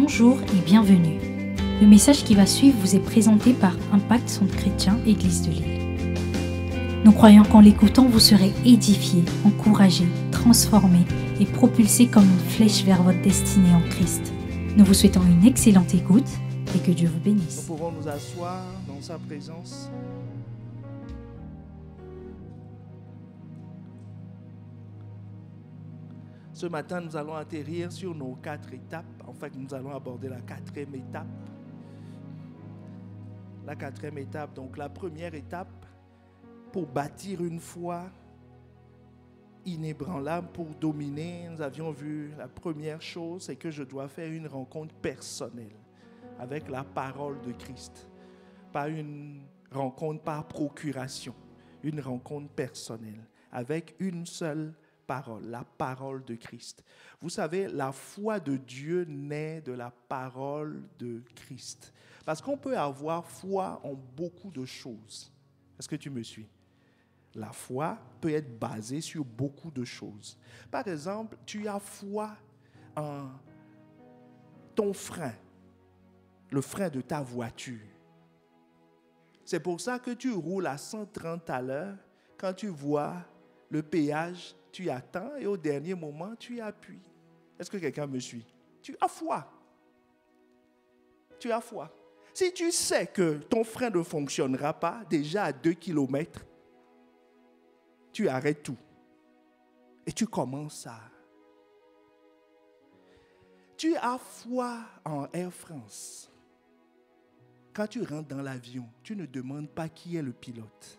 Bonjour et bienvenue. Le message qui va suivre vous est présenté par Impact Centre Chrétien Église de Lille. Nous croyons qu'en l'écoutant, vous serez édifiés, encouragés, transformés et propulsés comme une flèche vers votre destinée en Christ. Nous vous souhaitons une excellente écoute et que Dieu vous bénisse. Nous pouvons nous asseoir dans sa présence. Ce matin, nous allons atterrir sur nos 4 étapes. En fait, nous allons aborder la 4e étape. La 4e étape, donc la première étape pour bâtir une foi inébranlable, pour dominer. Nous avions vu la première chose, c'est que je dois faire une rencontre personnelle avec la parole de Christ. Pas une rencontre par procuration, une rencontre personnelle avec une seule parole, la parole de Christ. Vous savez, la foi de Dieu naît de la parole de Christ. Parce qu'on peut avoir foi en beaucoup de choses. Est-ce que tu me suis? La foi peut être basée sur beaucoup de choses. Par exemple, tu as foi en ton frein, le frein de ta voiture. C'est pour ça que tu roules à 130 à l'heure. Quand tu vois le péage, tu attends et au dernier moment, tu appuies. Est-ce que quelqu'un me suit? Tu as foi. Tu as foi. Si tu sais que ton frein ne fonctionnera pas, déjà à 2 km, tu arrêtes tout. Et tu commences à... Tu as foi en Air France. Quand tu rentres dans l'avion, tu ne demandes pas qui est le pilote.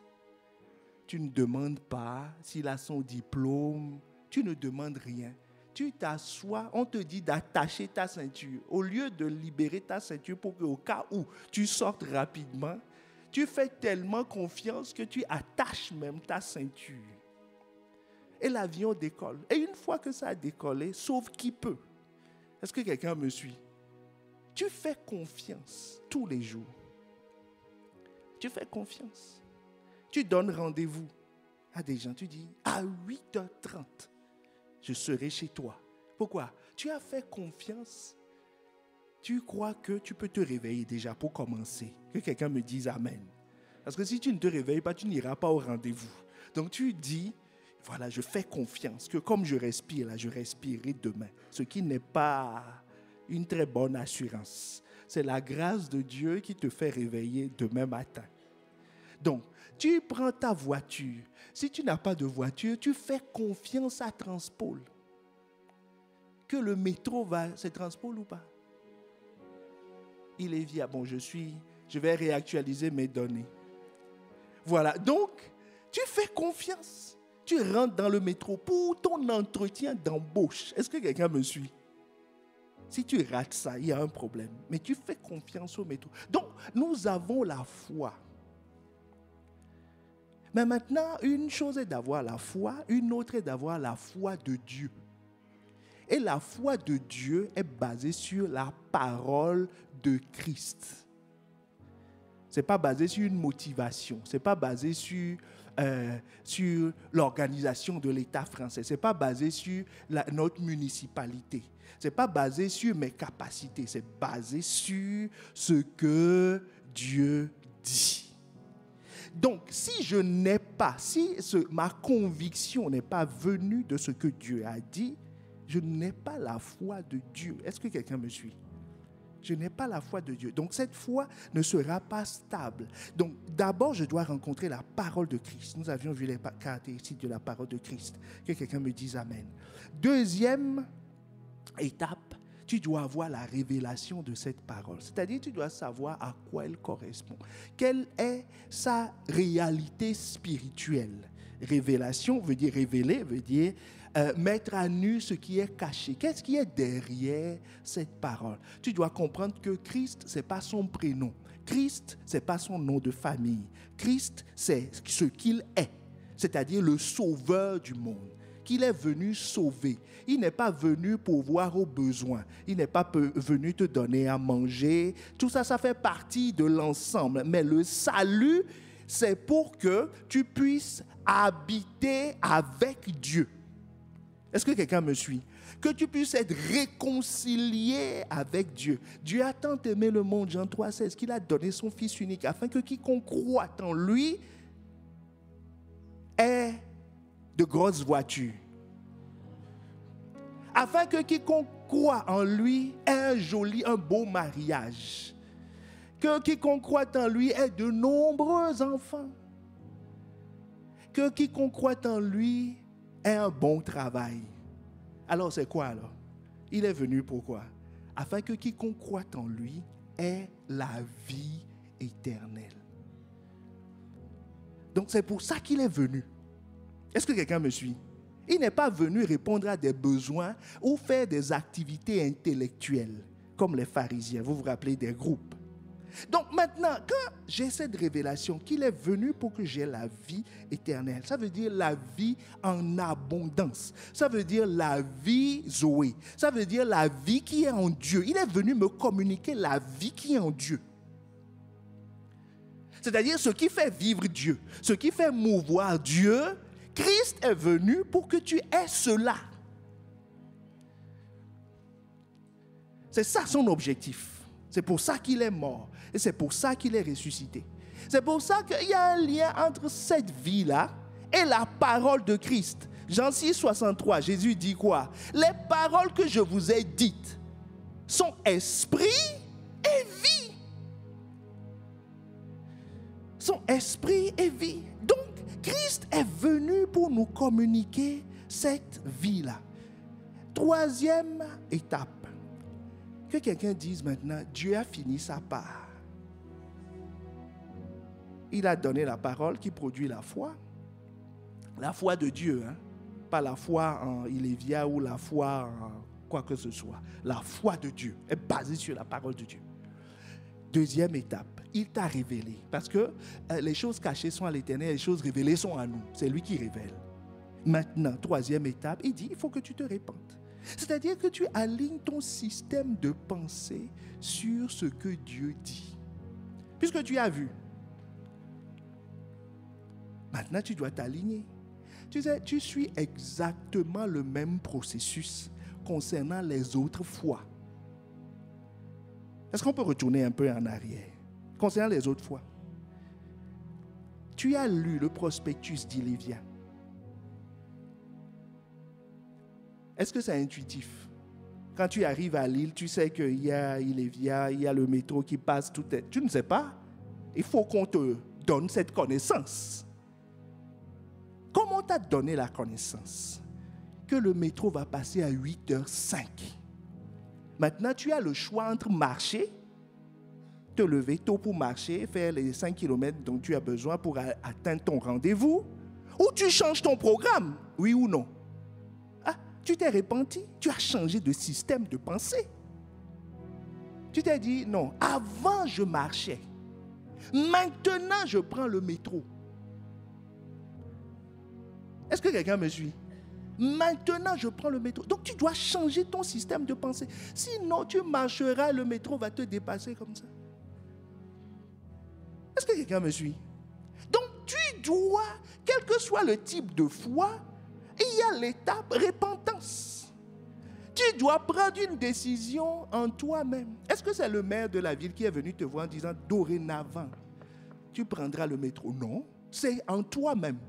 Tu ne demandes pas s'il a son diplôme. Tu ne demandes rien. Tu t'assois, on te dit d'attacher ta ceinture. Au lieu de libérer ta ceinture pour qu'au cas où tu sortes rapidement, tu fais tellement confiance que tu attaches même ta ceinture. Et l'avion décolle. Et une fois que ça a décollé, sauve qui peut. Est-ce que quelqu'un me suit? Tu fais confiance tous les jours. Tu fais confiance. Tu donnes rendez-vous à des gens. Tu dis, à 8h30, je serai chez toi. Pourquoi? Tu as fait confiance. Tu crois que tu peux te réveiller déjà pour commencer. Que quelqu'un me dise Amen. Parce que si tu ne te réveilles pas, tu n'iras pas au rendez-vous. Donc tu dis, voilà, je fais confiance que comme je respire là, je respirerai demain. Ce qui n'est pas une très bonne assurance. C'est la grâce de Dieu qui te fait réveiller demain matin. Donc, tu prends ta voiture. Si tu n'as pas de voiture, tu fais confiance à Transpol. Que le métro va... C'est Transpol ou pas? Il est viable. Bon, je vais réactualiser mes données. Voilà. Donc, tu fais confiance. Tu rentres dans le métro pour ton entretien d'embauche. Est-ce que quelqu'un me suit? Si tu rates ça, il y a un problème. Mais tu fais confiance au métro. Donc, nous avons la foi. Mais maintenant, une chose est d'avoir la foi, une autre est d'avoir la foi de Dieu. Et la foi de Dieu est basée sur la parole de Christ. Ce n'est pas basé sur une motivation, ce n'est pas basé sur l'organisation de l'État français, ce n'est pas basé sur notre municipalité, ce n'est pas basé sur mes capacités, c'est basé sur ce que Dieu dit. Donc, si ma conviction n'est pas venue de ce que Dieu a dit, je n'ai pas la foi de Dieu. Est-ce que quelqu'un me suit? Je n'ai pas la foi de Dieu. Donc, cette foi ne sera pas stable. Donc, d'abord, je dois rencontrer la parole de Christ. Nous avions vu les caractéristiques de la parole de Christ. Que quelqu'un me dise Amen. Deuxième étape, tu dois avoir la révélation de cette parole. C'est-à-dire, tu dois savoir à quoi elle correspond. Quelle est sa réalité spirituelle? Révélation veut dire révéler, veut dire mettre à nu ce qui est caché. Qu'est-ce qui est derrière cette parole? Tu dois comprendre que Christ, ce n'est pas son prénom. Christ, ce n'est pas son nom de famille. Christ, c'est ce qu'il est, c'est-à-dire le sauveur du monde. Qu'il est venu sauver. Il n'est pas venu pourvoir aux besoins. Il n'est pas venu te donner à manger. Tout ça, ça fait partie de l'ensemble. Mais le salut, c'est pour que tu puisses habiter avec Dieu. Est-ce que quelqu'un me suit? Que tu puisses être réconcilié avec Dieu. Dieu a tant aimé le monde, Jean 3,16, qu'il a donné son Fils unique, afin que quiconque croit en lui ait de grosses voitures. Afin que quiconque croit en lui ait un beau mariage. Que quiconque croit en lui ait de nombreux enfants. Que quiconque croit en lui ait un bon travail. Alors c'est quoi alors? Il est venu pourquoi? Afin que quiconque croit en lui ait la vie éternelle. Donc c'est pour ça qu'il est venu. Est-ce que quelqu'un me suit? Il n'est pas venu répondre à des besoins ou faire des activités intellectuelles comme les pharisiens. Vous vous rappelez des groupes. Donc maintenant, quand j'ai cette révélation qu'il est venu pour que j'aie la vie éternelle, ça veut dire la vie en abondance. Ça veut dire la vie Zoé. Ça veut dire la vie qui est en Dieu. Il est venu me communiquer la vie qui est en Dieu. C'est-à-dire ce qui fait vivre Dieu, ce qui fait mouvoir Dieu. Christ est venu pour que tu aies cela. C'est ça son objectif. C'est pour ça qu'il est mort. Et c'est pour ça qu'il est ressuscité. C'est pour ça qu'il y a un lien entre cette vie-là et la parole de Christ. Jean 6, 63, Jésus dit quoi? Les paroles que je vous ai dites sont esprit et vie. Sont esprit et vie. Donc, Christ est venu pour nous communiquer cette vie-là. Troisième étape. Que quelqu'un dise maintenant, Dieu a fini sa part. Il a donné la parole qui produit la foi. La foi de Dieu, hein? Pas la foi en Ilévia ou la foi en quoi que ce soit. La foi de Dieu est basée sur la parole de Dieu. Deuxième étape, il t'a révélé. Parce que les choses cachées sont à l'Éternel, les choses révélées sont à nous. C'est lui qui révèle. Maintenant, troisième étape, il dit, il faut que tu te répandes. C'est-à-dire que tu alignes ton système de pensée sur ce que Dieu dit. Puisque tu as vu. Maintenant, tu dois t'aligner. Tu sais, tu suis exactement le même processus concernant les autres fois. Est-ce qu'on peut retourner un peu en arrière? Concernant les autres fois. Tu as lu le prospectus d'Ilévia. Est-ce que c'est intuitif? Quand tu arrives à Lille, tu sais qu'il y a Ilévia, il y a le métro qui passe, tout est... Tu ne sais pas? Il faut qu'on te donne cette connaissance. Comment on t'a donné la connaissance? Que le métro va passer à 8h05. Maintenant, tu as le choix entre marcher, te lever tôt pour marcher, faire les 5 km dont tu as besoin pour atteindre ton rendez-vous, ou tu changes ton programme, oui ou non? Ah, tu t'es repenti, tu as changé de système de pensée. Tu t'es dit, non, avant je marchais, maintenant je prends le métro. Est-ce que quelqu'un me suit? Maintenant, je prends le métro. Donc, tu dois changer ton système de pensée. Sinon, tu marcheras, le métro va te dépasser comme ça. Est-ce que quelqu'un me suit? Donc, tu dois, quel que soit le type de foi, il y a l'étape repentance. Tu dois prendre une décision en toi-même. Est-ce que c'est le maire de la ville qui est venu te voir en disant, dorénavant, tu prendras le métro? Non, c'est en toi-même.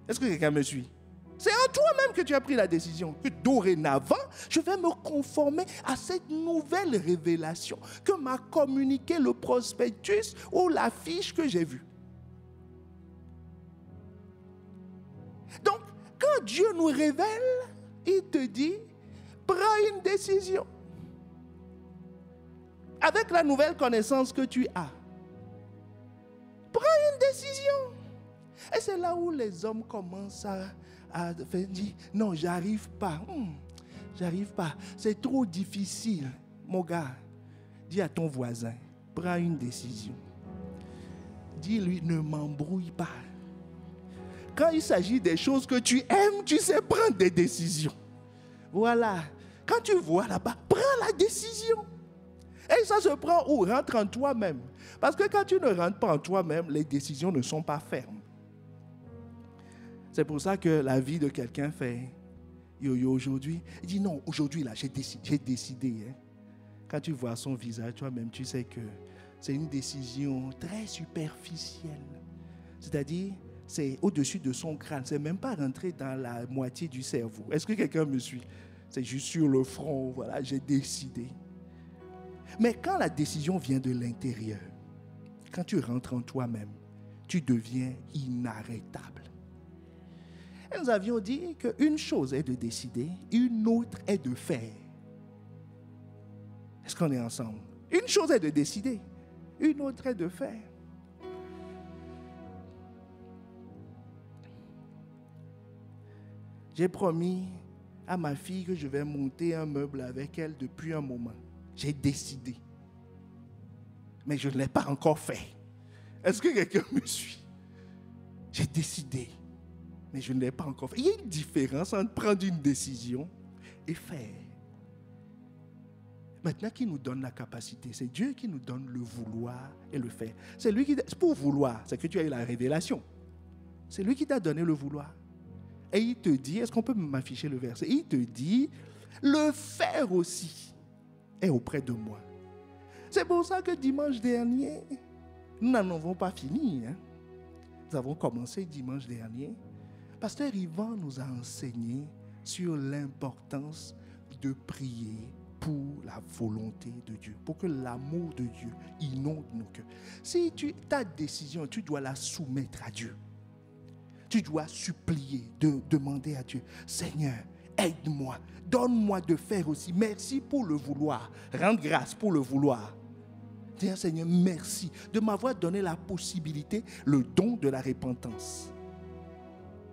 Est-ce que quelqu'un me suit? C'est en toi-même que tu as pris la décision. Que dorénavant, je vais me conformer à cette nouvelle révélation que m'a communiqué le prospectus ou l'affiche que j'ai vue. Donc, quand Dieu nous révèle, il te dit, prends une décision. Avec la nouvelle connaissance que tu as, prends une décision. Et c'est là où les hommes commencent à dire, non, j'arrive pas. J'arrive pas. C'est trop difficile. Mon gars, dis à ton voisin, prends une décision. Dis-lui, ne m'embrouille pas. Quand il s'agit des choses que tu aimes, tu sais prendre des décisions. Voilà. Quand tu vois là-bas, prends la décision. Et ça se prend où? Rentre en toi-même. Parce que quand tu ne rentres pas en toi-même, les décisions ne sont pas fermes. C'est pour ça que la vie de quelqu'un fait aujourd'hui. Il dit non, aujourd'hui, là, j'ai décidé. Hein. Quand tu vois son visage, toi-même, tu sais que c'est une décision très superficielle. C'est-à-dire, c'est au-dessus de son crâne. C'est même pas rentré dans la moitié du cerveau. Est-ce que quelqu'un me suit? C'est juste sur le front, voilà, j'ai décidé. Mais quand la décision vient de l'intérieur, quand tu rentres en toi-même, tu deviens inarrêtable. Et nous avions dit qu'une chose est de décider, une autre est de faire. Est-ce qu'on est ensemble? Une chose est de décider, une autre est de faire. J'ai promis à ma fille que je vais monter un meuble avec elle depuis un moment. J'ai décidé. Mais je ne l'ai pas encore fait. Est-ce que quelqu'un me suit? J'ai décidé. Mais je ne l'ai pas encore fait. Il y a une différence entre prendre une décision et faire. Maintenant, qui nous donne la capacité? C'est Dieu qui nous donne le vouloir et le faire. C'est lui qui... Pour vouloir, c'est que tu as eu la révélation. C'est lui qui t'a donné le vouloir. Et il te dit, est-ce qu'on peut m'afficher le verset? Il te dit, le faire aussi est auprès de moi. C'est pour ça que dimanche dernier, nous n'en avons pas fini. Hein? Nous avons commencé dimanche dernier. Pasteur Yvan nous a enseigné sur l'importance de prier pour la volonté de Dieu, pour que l'amour de Dieu inonde nos cœurs. Si ta décision, tu dois la soumettre à Dieu. Tu dois supplier, demander à Dieu, Seigneur, aide-moi, donne-moi de faire aussi. Merci pour le vouloir. Rendre grâce pour le vouloir. Dis, Seigneur, merci de m'avoir donné la possibilité, le don de la repentance.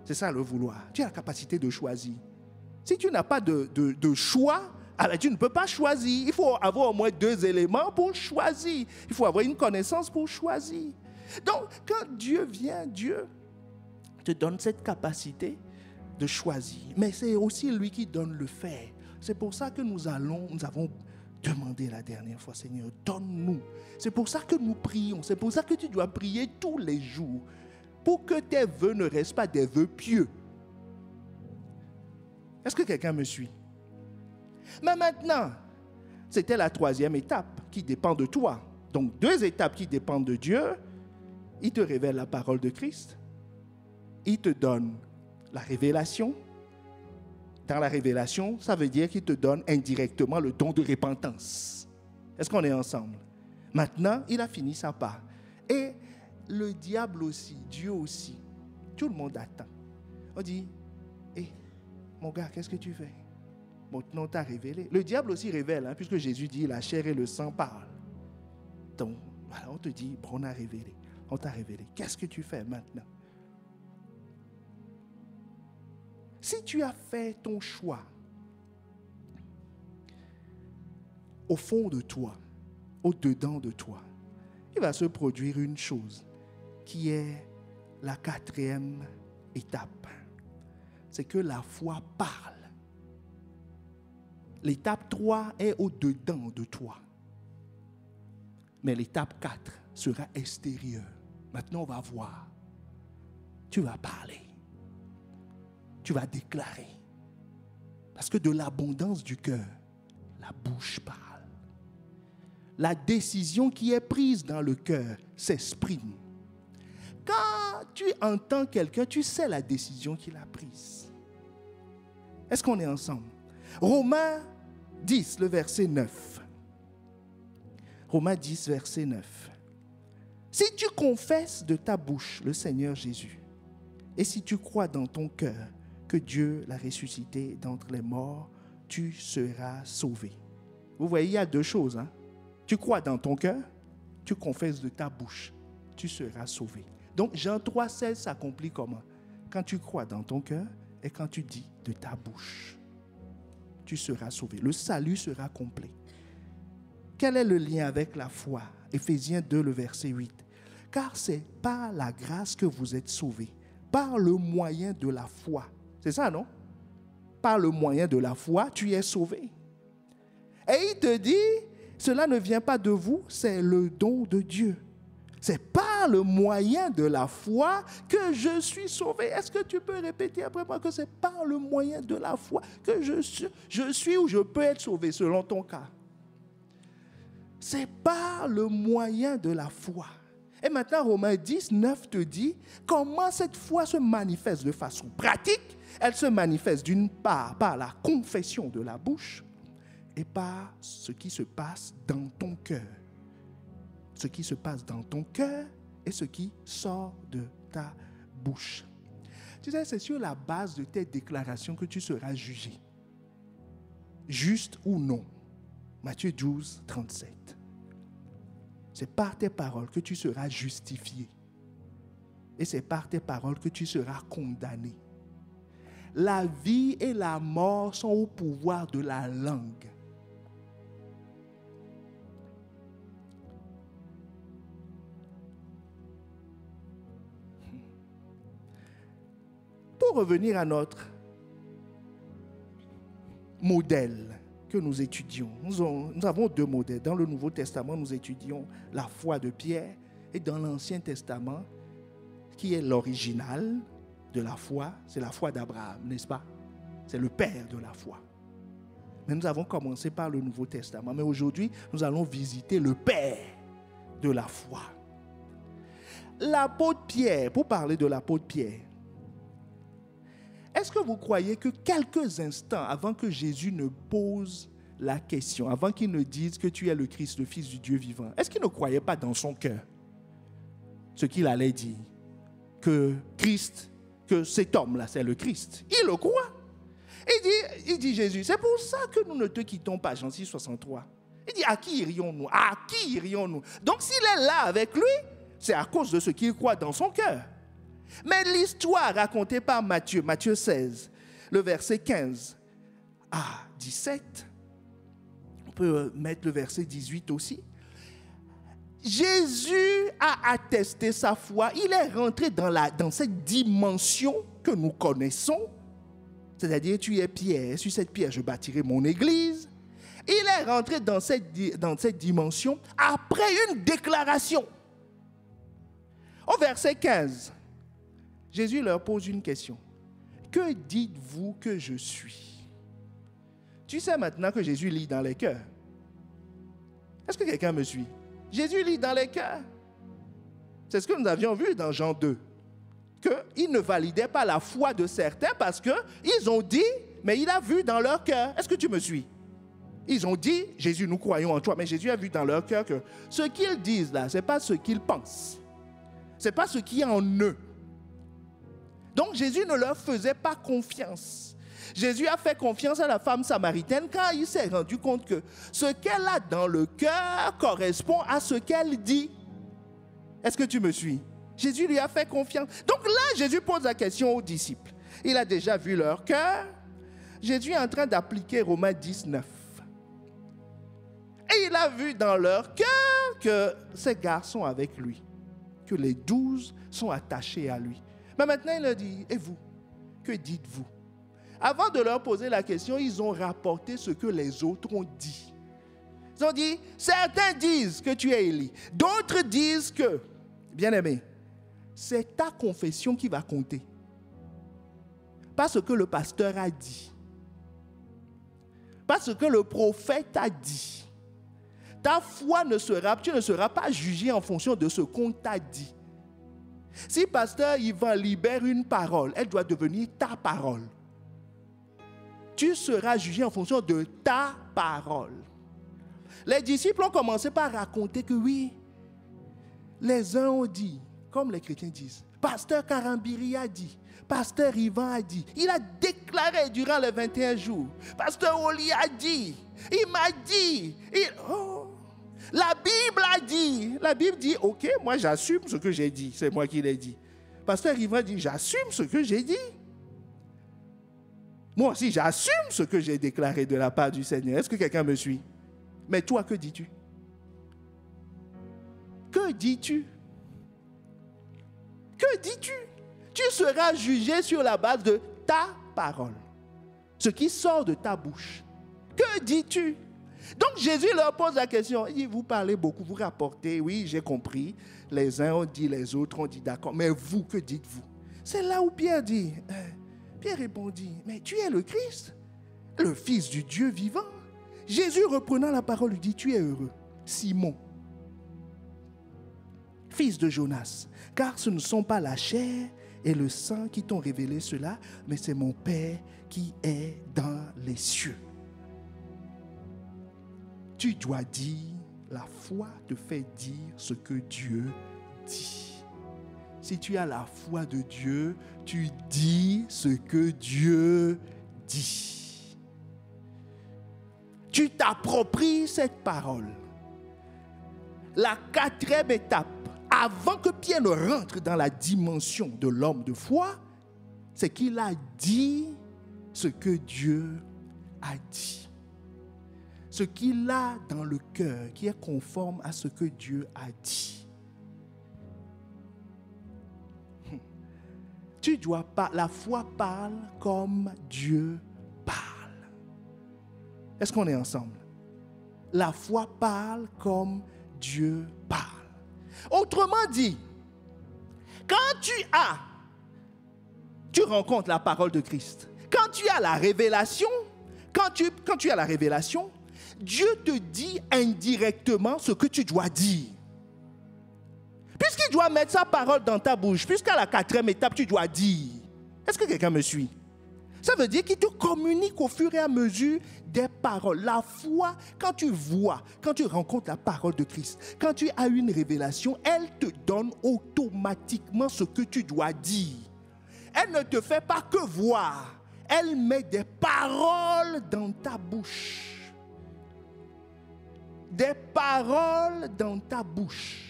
C'est ça le vouloir. Tu as la capacité de choisir. Si tu n'as pas de choix, alors tu ne peux pas choisir. Il faut avoir au moins 2 éléments pour choisir. Il faut avoir une connaissance pour choisir. Donc, quand Dieu vient, Dieu te donne cette capacité de choisir. Mais c'est aussi lui qui donne le faire. C'est pour ça que nous avons demandé la dernière fois, Seigneur, donne-nous. C'est pour ça que nous prions. C'est pour ça que tu dois prier tous les jours. Pour que tes vœux ne restent pas des vœux pieux. Est-ce que quelqu'un me suit? Mais maintenant, c'était la 3e étape qui dépend de toi. Donc 2 étapes qui dépendent de Dieu. Il te révèle la parole de Christ. Il te donne la révélation. Dans la révélation, ça veut dire qu'il te donne indirectement le don de repentance. Est-ce qu'on est ensemble? Maintenant, il a fini sa part. Et le diable aussi, Dieu aussi, tout le monde attend. On dit, mon gars, qu'est-ce que tu fais? Maintenant, on t'a révélé. Le diable aussi révèle, hein, puisque Jésus dit, la chair et le sang parlent. Donc, voilà, on te dit, on a révélé. On t'a révélé. Qu'est-ce que tu fais maintenant? Si tu as fait ton choix, au fond de toi, au-dedans de toi, il va se produire une chose qui est la 4e étape. C'est que la foi parle. L'étape 3 est au-dedans de toi. Mais l'étape 4 sera extérieure. Maintenant, on va voir. Tu vas parler. Tu vas déclarer. Parce que de l'abondance du cœur, la bouche parle. La décision qui est prise dans le cœur s'exprime. Quand tu entends quelqu'un, tu sais la décision qu'il a prise. Est-ce qu'on est ensemble? Romains 10, le verset 9. Romains 10, verset 9. Si tu confesses de ta bouche le Seigneur Jésus, et si tu crois dans ton cœur que Dieu l'a ressuscité d'entre les morts, tu seras sauvé. Vous voyez, il y a 2 choses. Hein? Tu crois dans ton cœur, tu confesses de ta bouche, tu seras sauvé. Donc, Jean 3,16 s'accomplit comment? Quand tu crois dans ton cœur et quand tu dis de ta bouche, tu seras sauvé. Le salut sera complet. Quel est le lien avec la foi? Éphésiens 2, le verset 8. Car c'est par la grâce que vous êtes sauvés, par le moyen de la foi. C'est ça, non? Par le moyen de la foi, tu es sauvé. Et il te dit, cela ne vient pas de vous, c'est le don de Dieu. C'est par le moyen de la foi que je suis sauvé. Est-ce que tu peux répéter après moi que c'est par le moyen de la foi que je suis ou je peux être sauvé selon ton cas? C'est par le moyen de la foi. Et maintenant, Romains 10, 9 te dit comment cette foi se manifeste de façon pratique. Elle se manifeste d'une part par la confession de la bouche et par ce qui se passe dans ton cœur. Ce qui se passe dans ton cœur et ce qui sort de ta bouche. Tu sais, c'est sur la base de tes déclarations que tu seras jugé. Juste ou non. Matthieu 12, 37. C'est par tes paroles que tu seras justifié. Et c'est par tes paroles que tu seras condamné. La vie et la mort sont au pouvoir de la langue. Pour revenir à notre modèle que nous étudions, nous avons deux modèles. Dans le Nouveau Testament, nous étudions la foi de Pierre et dans l'Ancien Testament, qui est l'original de la foi, c'est la foi d'Abraham, n'est-ce pas? C'est le père de la foi. Mais nous avons commencé par le Nouveau Testament. Mais aujourd'hui, nous allons visiter le père de la foi. L'apôtre Pierre, pour parler de l'apôtre Pierre, est-ce que vous croyez que quelques instants avant que Jésus ne pose la question, avant qu'il ne dise que tu es le Christ, le Fils du Dieu vivant, est-ce qu'il ne croyait pas dans son cœur ce qu'il allait dire? Que Christ, que cet homme-là, c'est le Christ. Il le croit. Il dit Jésus, c'est pour ça que nous ne te quittons pas, Jean 6, 63. Il dit, à qui irions-nous? À qui irions-nous? Donc s'il est là avec lui, c'est à cause de ce qu'il croit dans son cœur. Mais l'histoire racontée par Matthieu, Matthieu 16, le verset 15 à 17, on peut mettre le verset 18 aussi. Jésus a attesté sa foi, il est rentré dans cette dimension que nous connaissons, c'est-à-dire tu es Pierre, sur cette pierre je bâtirai mon église. Il est rentré dans cette dimension après une déclaration. Au verset 15, Jésus leur pose une question. Que dites-vous que je suis? Tu sais maintenant que Jésus lit dans les cœurs. Est-ce que quelqu'un me suit? Jésus lit dans les cœurs. C'est ce que nous avions vu dans Jean 2. Qu'il ne validait pas la foi de certains parce qu'ils ont dit, mais il a vu dans leur cœur. Est-ce que tu me suis? Ils ont dit, Jésus, nous croyons en toi. Mais Jésus a vu dans leur cœur que ce qu'ils disent là, ce n'est pas ce qu'ils pensent. Ce n'est pas ce qui est en eux. Donc Jésus ne leur faisait pas confiance. Jésus a fait confiance à la femme samaritaine quand il s'est rendu compte que ce qu'elle a dans le cœur correspond à ce qu'elle dit. Est-ce que tu me suis? Jésus lui a fait confiance. Donc là, Jésus pose la question aux disciples. Il a déjà vu leur cœur. Jésus est en train d'appliquer Romains 19. Et il a vu dans leur cœur que ces garçons avec lui, que les 12 sont attachés à lui. Mais maintenant, il leur dit, et vous, que dites-vous? Avant de leur poser la question, ils ont rapporté ce que les autres ont dit. Ils ont dit, certains disent que tu es Élie. D'autres disent que, bien-aimé, c'est ta confession qui va compter. Pas ce que le pasteur a dit. Pas ce que le prophète a dit. Ta foi tu ne seras pas jugé en fonction de ce qu'on t'a dit. Si pasteur Yvan libère une parole, elle doit devenir ta parole. Tu seras jugé en fonction de ta parole. Les disciples ont commencé par raconter que oui, les uns ont dit, comme les chrétiens disent, pasteur Karambiri a dit, pasteur Yvan a dit, il a déclaré durant les 21 jours, pasteur Oli a dit, il m'a dit, la Bible a dit. La Bible dit, ok, moi j'assume ce que j'ai dit, c'est moi qui l'ai dit. Pasteur Yvan dit, j'assume ce que j'ai dit. Moi aussi, j'assume ce que j'ai déclaré de la part du Seigneur. Est-ce que quelqu'un me suit? Mais toi, que dis-tu? Que dis-tu? Que dis-tu? Tu seras jugé sur la base de ta parole. Ce qui sort de ta bouche. Que dis-tu? Donc Jésus leur pose la question. Il dit, vous parlez beaucoup, vous rapportez, oui, j'ai compris. Les uns ont dit, les autres ont dit, d'accord. Mais vous, que dites-vous? C'est là où Pierre dit, Pierre répondit, mais tu es le Christ, le Fils du Dieu vivant. Jésus, reprenant la parole, lui dit, tu es heureux, Simon, fils de Jonas, car ce ne sont pas la chair et le sang qui t'ont révélé cela, mais c'est mon Père qui est dans les cieux. Tu dois dire, la foi te fait dire ce que Dieu dit. Si tu as la foi de Dieu, tu dis ce que Dieu dit. Tu t'appropries cette parole. La quatrième étape, avant que Pierre ne rentre dans la dimension de l'homme de foi, c'est qu'il a dit ce que Dieu a dit. Ce qu'il a dans le cœur qui est conforme à ce que Dieu a dit. Tu dois pas, la foi parle comme Dieu parle. Est-ce qu'on est ensemble? La foi parle comme Dieu parle. Autrement dit, quand tu rencontres la parole de Christ, quand tu as la révélation, quand tu as la révélation, Dieu te dit indirectement ce que tu dois dire. Puisqu'il doit mettre sa parole dans ta bouche, puisqu'à la quatrième étape, tu dois dire. Est-ce que quelqu'un me suit? Ça veut dire qu'il te communique au fur et à mesure des paroles. La foi, quand tu vois, quand tu rencontres la parole de Christ, quand tu as une révélation, elle te donne automatiquement ce que tu dois dire. Elle ne te fait pas que voir. Elle met des paroles dans ta bouche. Des paroles dans ta bouche.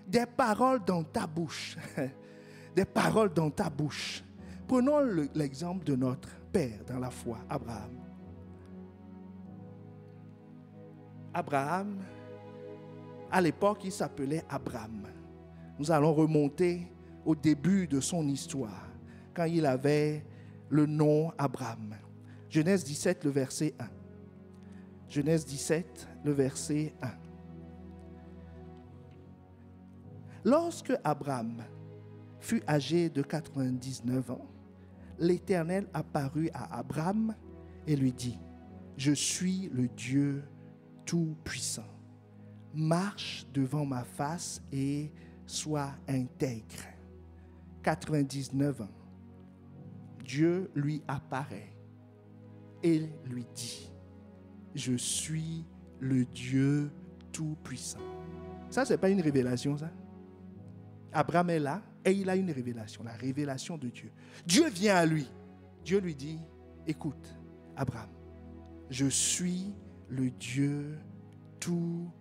Des paroles dans ta bouche. Des paroles dans ta bouche. Prenons l'exemple de notre père dans la foi, Abraham. Abraham, à l'époque, il s'appelait Abram. Nous allons remonter au début de son histoire, quand il avait le nom Abram. Genèse 17, le verset 1. Genèse 17, le verset 1. Lorsque Abram fut âgé de 99 ans, l'Éternel apparut à Abram et lui dit, « Je suis le Dieu Tout-Puissant. Marche devant ma face et sois intègre. » 99 ans. Dieu lui apparaît et lui dit, « Je suis le Dieu Tout-Puissant. » Ça, ce n'est pas une révélation, ça? Abraham est là et il a une révélation, la révélation de Dieu. Dieu vient à lui. Dieu lui dit, écoute, Abraham, je suis le Dieu Tout-Puissant.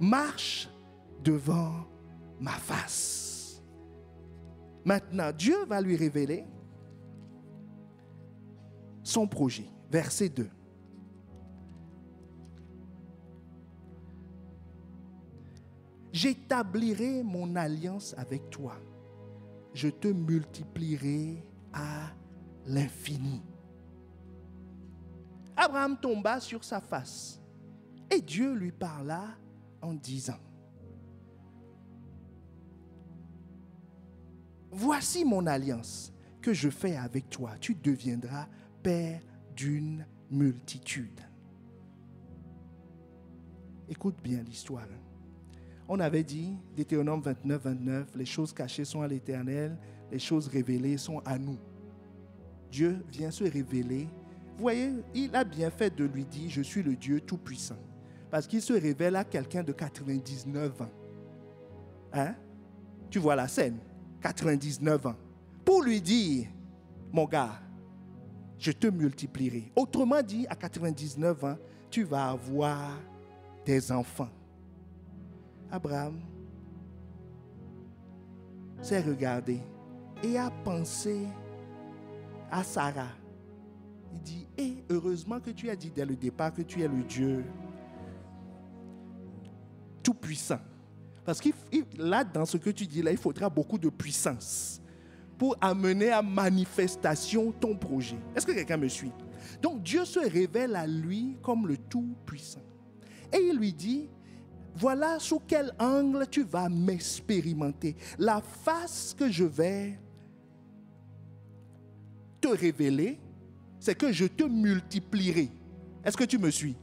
Marche devant ma face. Maintenant, Dieu va lui révéler son projet. Verset 2. J'établirai mon alliance avec toi. Je te multiplierai à l'infini. Abraham tomba sur sa face et Dieu lui parla en disant, voici mon alliance que je fais avec toi. Tu deviendras père d'une multitude. Écoute bien l'histoire. On avait dit, Deutéronome 29, 29, les choses cachées sont à l'Éternel, les choses révélées sont à nous. Dieu vient se révéler. Vous voyez, il a bien fait de lui dire, je suis le Dieu Tout-Puissant. Parce qu'il se révèle à quelqu'un de 99 ans. Hein? Tu vois la scène, 99 ans. Pour lui dire, mon gars, je te multiplierai. Autrement dit, à 99 ans, tu vas avoir des enfants. Abraham s'est regardé et a pensé à Sarah. Il dit, heureusement que tu as dit dès le départ que tu es le Dieu Tout-Puissant. Parce que là, dans ce que tu dis là, il faudra beaucoup de puissance pour amener à manifestation ton projet. Est-ce que quelqu'un me suit? Donc Dieu se révèle à lui comme le Tout-Puissant. Et il lui dit, voilà sous quel angle tu vas m'expérimenter. La face que je vais te révéler, c'est que je te multiplierai. Est-ce que tu me suis?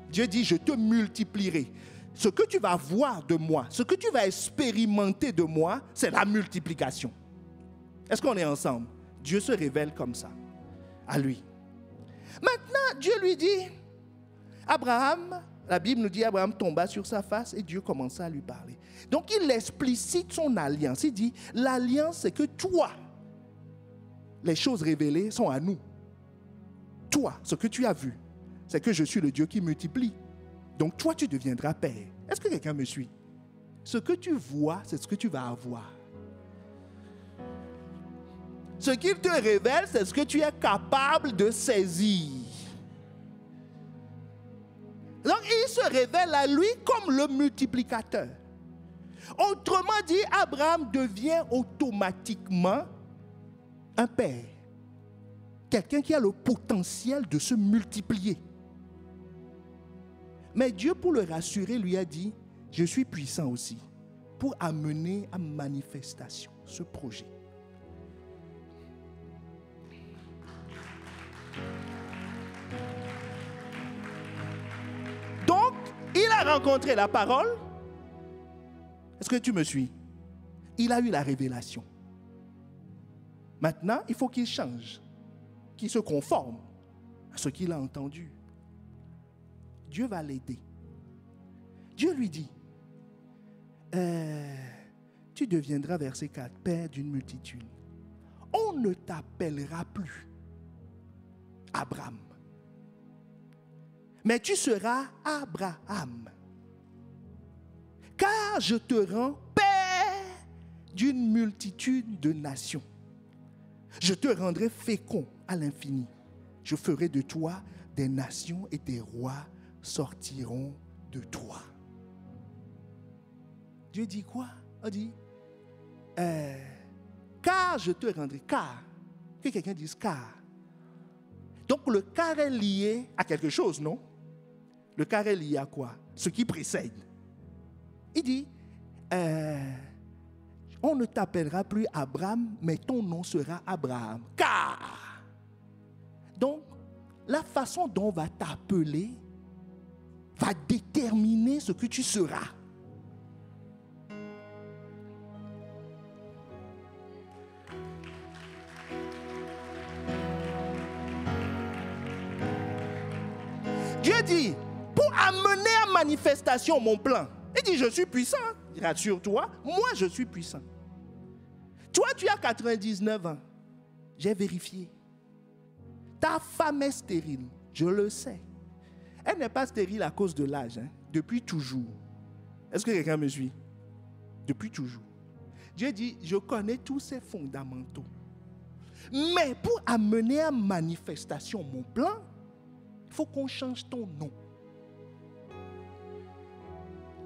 Dieu dit, je te multiplierai. Ce que tu vas voir de moi, ce que tu vas expérimenter de moi, c'est la multiplication. Est-ce qu'on est ensemble? Dieu se révèle comme ça, à lui. Maintenant, Dieu lui dit, Abraham, la Bible nous dit, Abraham tomba sur sa face et Dieu commença à lui parler. Donc, il explicite son alliance. Il dit, l'alliance, c'est que toi, les choses révélées sont à nous. Toi, ce que tu as vu, c'est que je suis le Dieu qui multiplie. Donc, toi, tu deviendras père. Est-ce que quelqu'un me suit? Ce que tu vois, c'est ce que tu vas avoir. Ce qu'il te révèle, c'est ce que tu es capable de saisir. Donc, il se révèle à lui comme le multiplicateur. Autrement dit, Abraham devient automatiquement un père. Quelqu'un qui a le potentiel de se multiplier. Mais Dieu, pour le rassurer, lui a dit, je suis puissant aussi, pour amener à manifestation ce projet. Donc, il a rencontré la parole. Est-ce que tu me suis? Il a eu la révélation. Maintenant, il faut qu'il change, qu'il se conforme à ce qu'il a entendu. Dieu va l'aider. Dieu lui dit, tu deviendras, verset 4, père d'une multitude. On ne t'appellera plus Abraham, mais tu seras Abraham. Car je te rends père d'une multitude de nations. Je te rendrai fécond à l'infini. Je ferai de toi des nations et des rois sortiront de toi. Dieu dit quoi? Il dit, car je te rendrai, car. Que quelqu'un dise car. Donc le car est lié à quelque chose, non? Le car est lié à quoi? Ce qui précède. Il dit, on ne t'appellera plus Abraham, mais ton nom sera Abraham. Car. Donc, la façon dont on va t'appeler va déterminer ce que tu seras. Dieu dit, pour amener à manifestation mon plan, il dit, je suis puissant. Rassure-toi, moi je suis puissant. Toi, tu as 99 ans. J'ai vérifié. Ta femme est stérile, je le sais. Elle n'est pas stérile à cause de l'âge, depuis toujours. Est-ce que quelqu'un me suit? Depuis toujours. Dieu dit, je connais tous ces fondamentaux. Mais pour amener à manifestation mon plan, il faut qu'on change ton nom.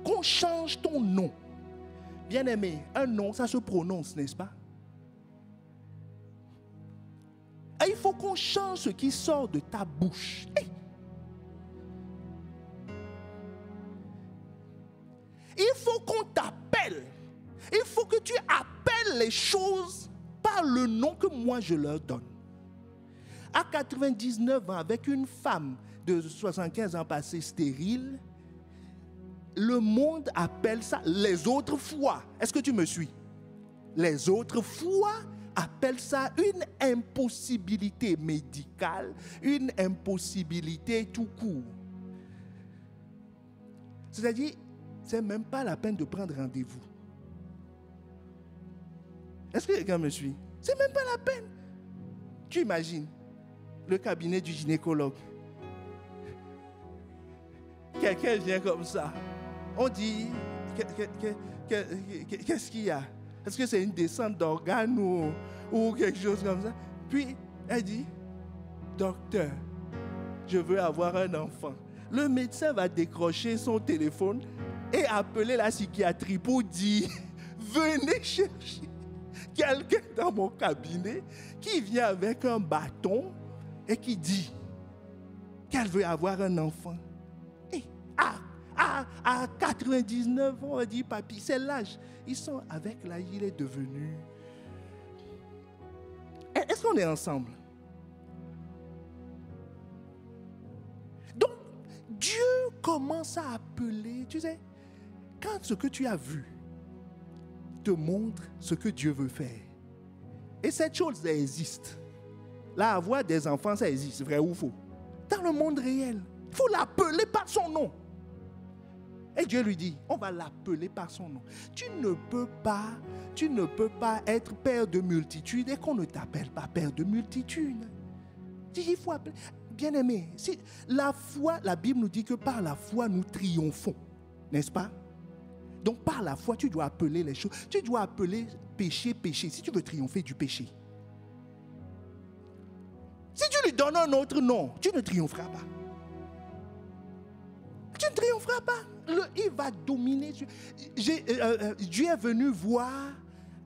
Qu'on change ton nom. Bien-aimé, un nom, ça se prononce, n'est-ce pas? Et il faut qu'on change ce qui sort de ta bouche. Il faut qu'on t'appelle. Il faut que tu appelles les choses par le nom que moi je leur donne. À 99 ans, avec une femme de 75 ans passée stérile, le monde appelle ça les autres fois. Est-ce que tu me suis? Les autres fois appellent ça une impossibilité médicale, une impossibilité tout court. C'est-à-dire, c'est même pas la peine de prendre rendez-vous. Est-ce que quelqu'un me suit? C'est même pas la peine. Tu imagines le cabinet du gynécologue. Quelqu'un vient comme ça. On dit, qu'est-ce qu'il y a? Est-ce que c'est une descente d'organes ou quelque chose comme ça? Puis, elle dit, docteur, je veux avoir un enfant. Le médecin va décrocher son téléphone et appeler la psychiatrie pour dire, venez chercher quelqu'un dans mon cabinet qui vient avec un bâton et qui dit, qu'elle veut avoir un enfant. Et à 99 ans, on dit, papy, c'est l'âge. Ils sont avec l'âge, il est devenu. Est-ce qu'on est ensemble? Donc, Dieu commence à appeler, tu sais, quand ce que tu as vu te montre ce que Dieu veut faire. Et cette chose, elle existe. Là, avoir des enfants, ça existe, vrai ou faux? Dans le monde réel, il faut l'appeler par son nom. Et Dieu lui dit, on va l'appeler par son nom. Tu ne peux pas être père de multitudes et qu'on ne t'appelle pas père de multitudes. Il faut appeler. Bien-aimé, la foi, la Bible nous dit que par la foi, nous triomphons. N'est-ce pas? Donc par la foi, tu dois appeler les choses. Tu dois appeler péché, péché, si tu veux triompher du péché. Si tu lui donnes un autre nom, tu ne triompheras pas. Tu ne triompheras pas. Il va dominer. Dieu est venu voir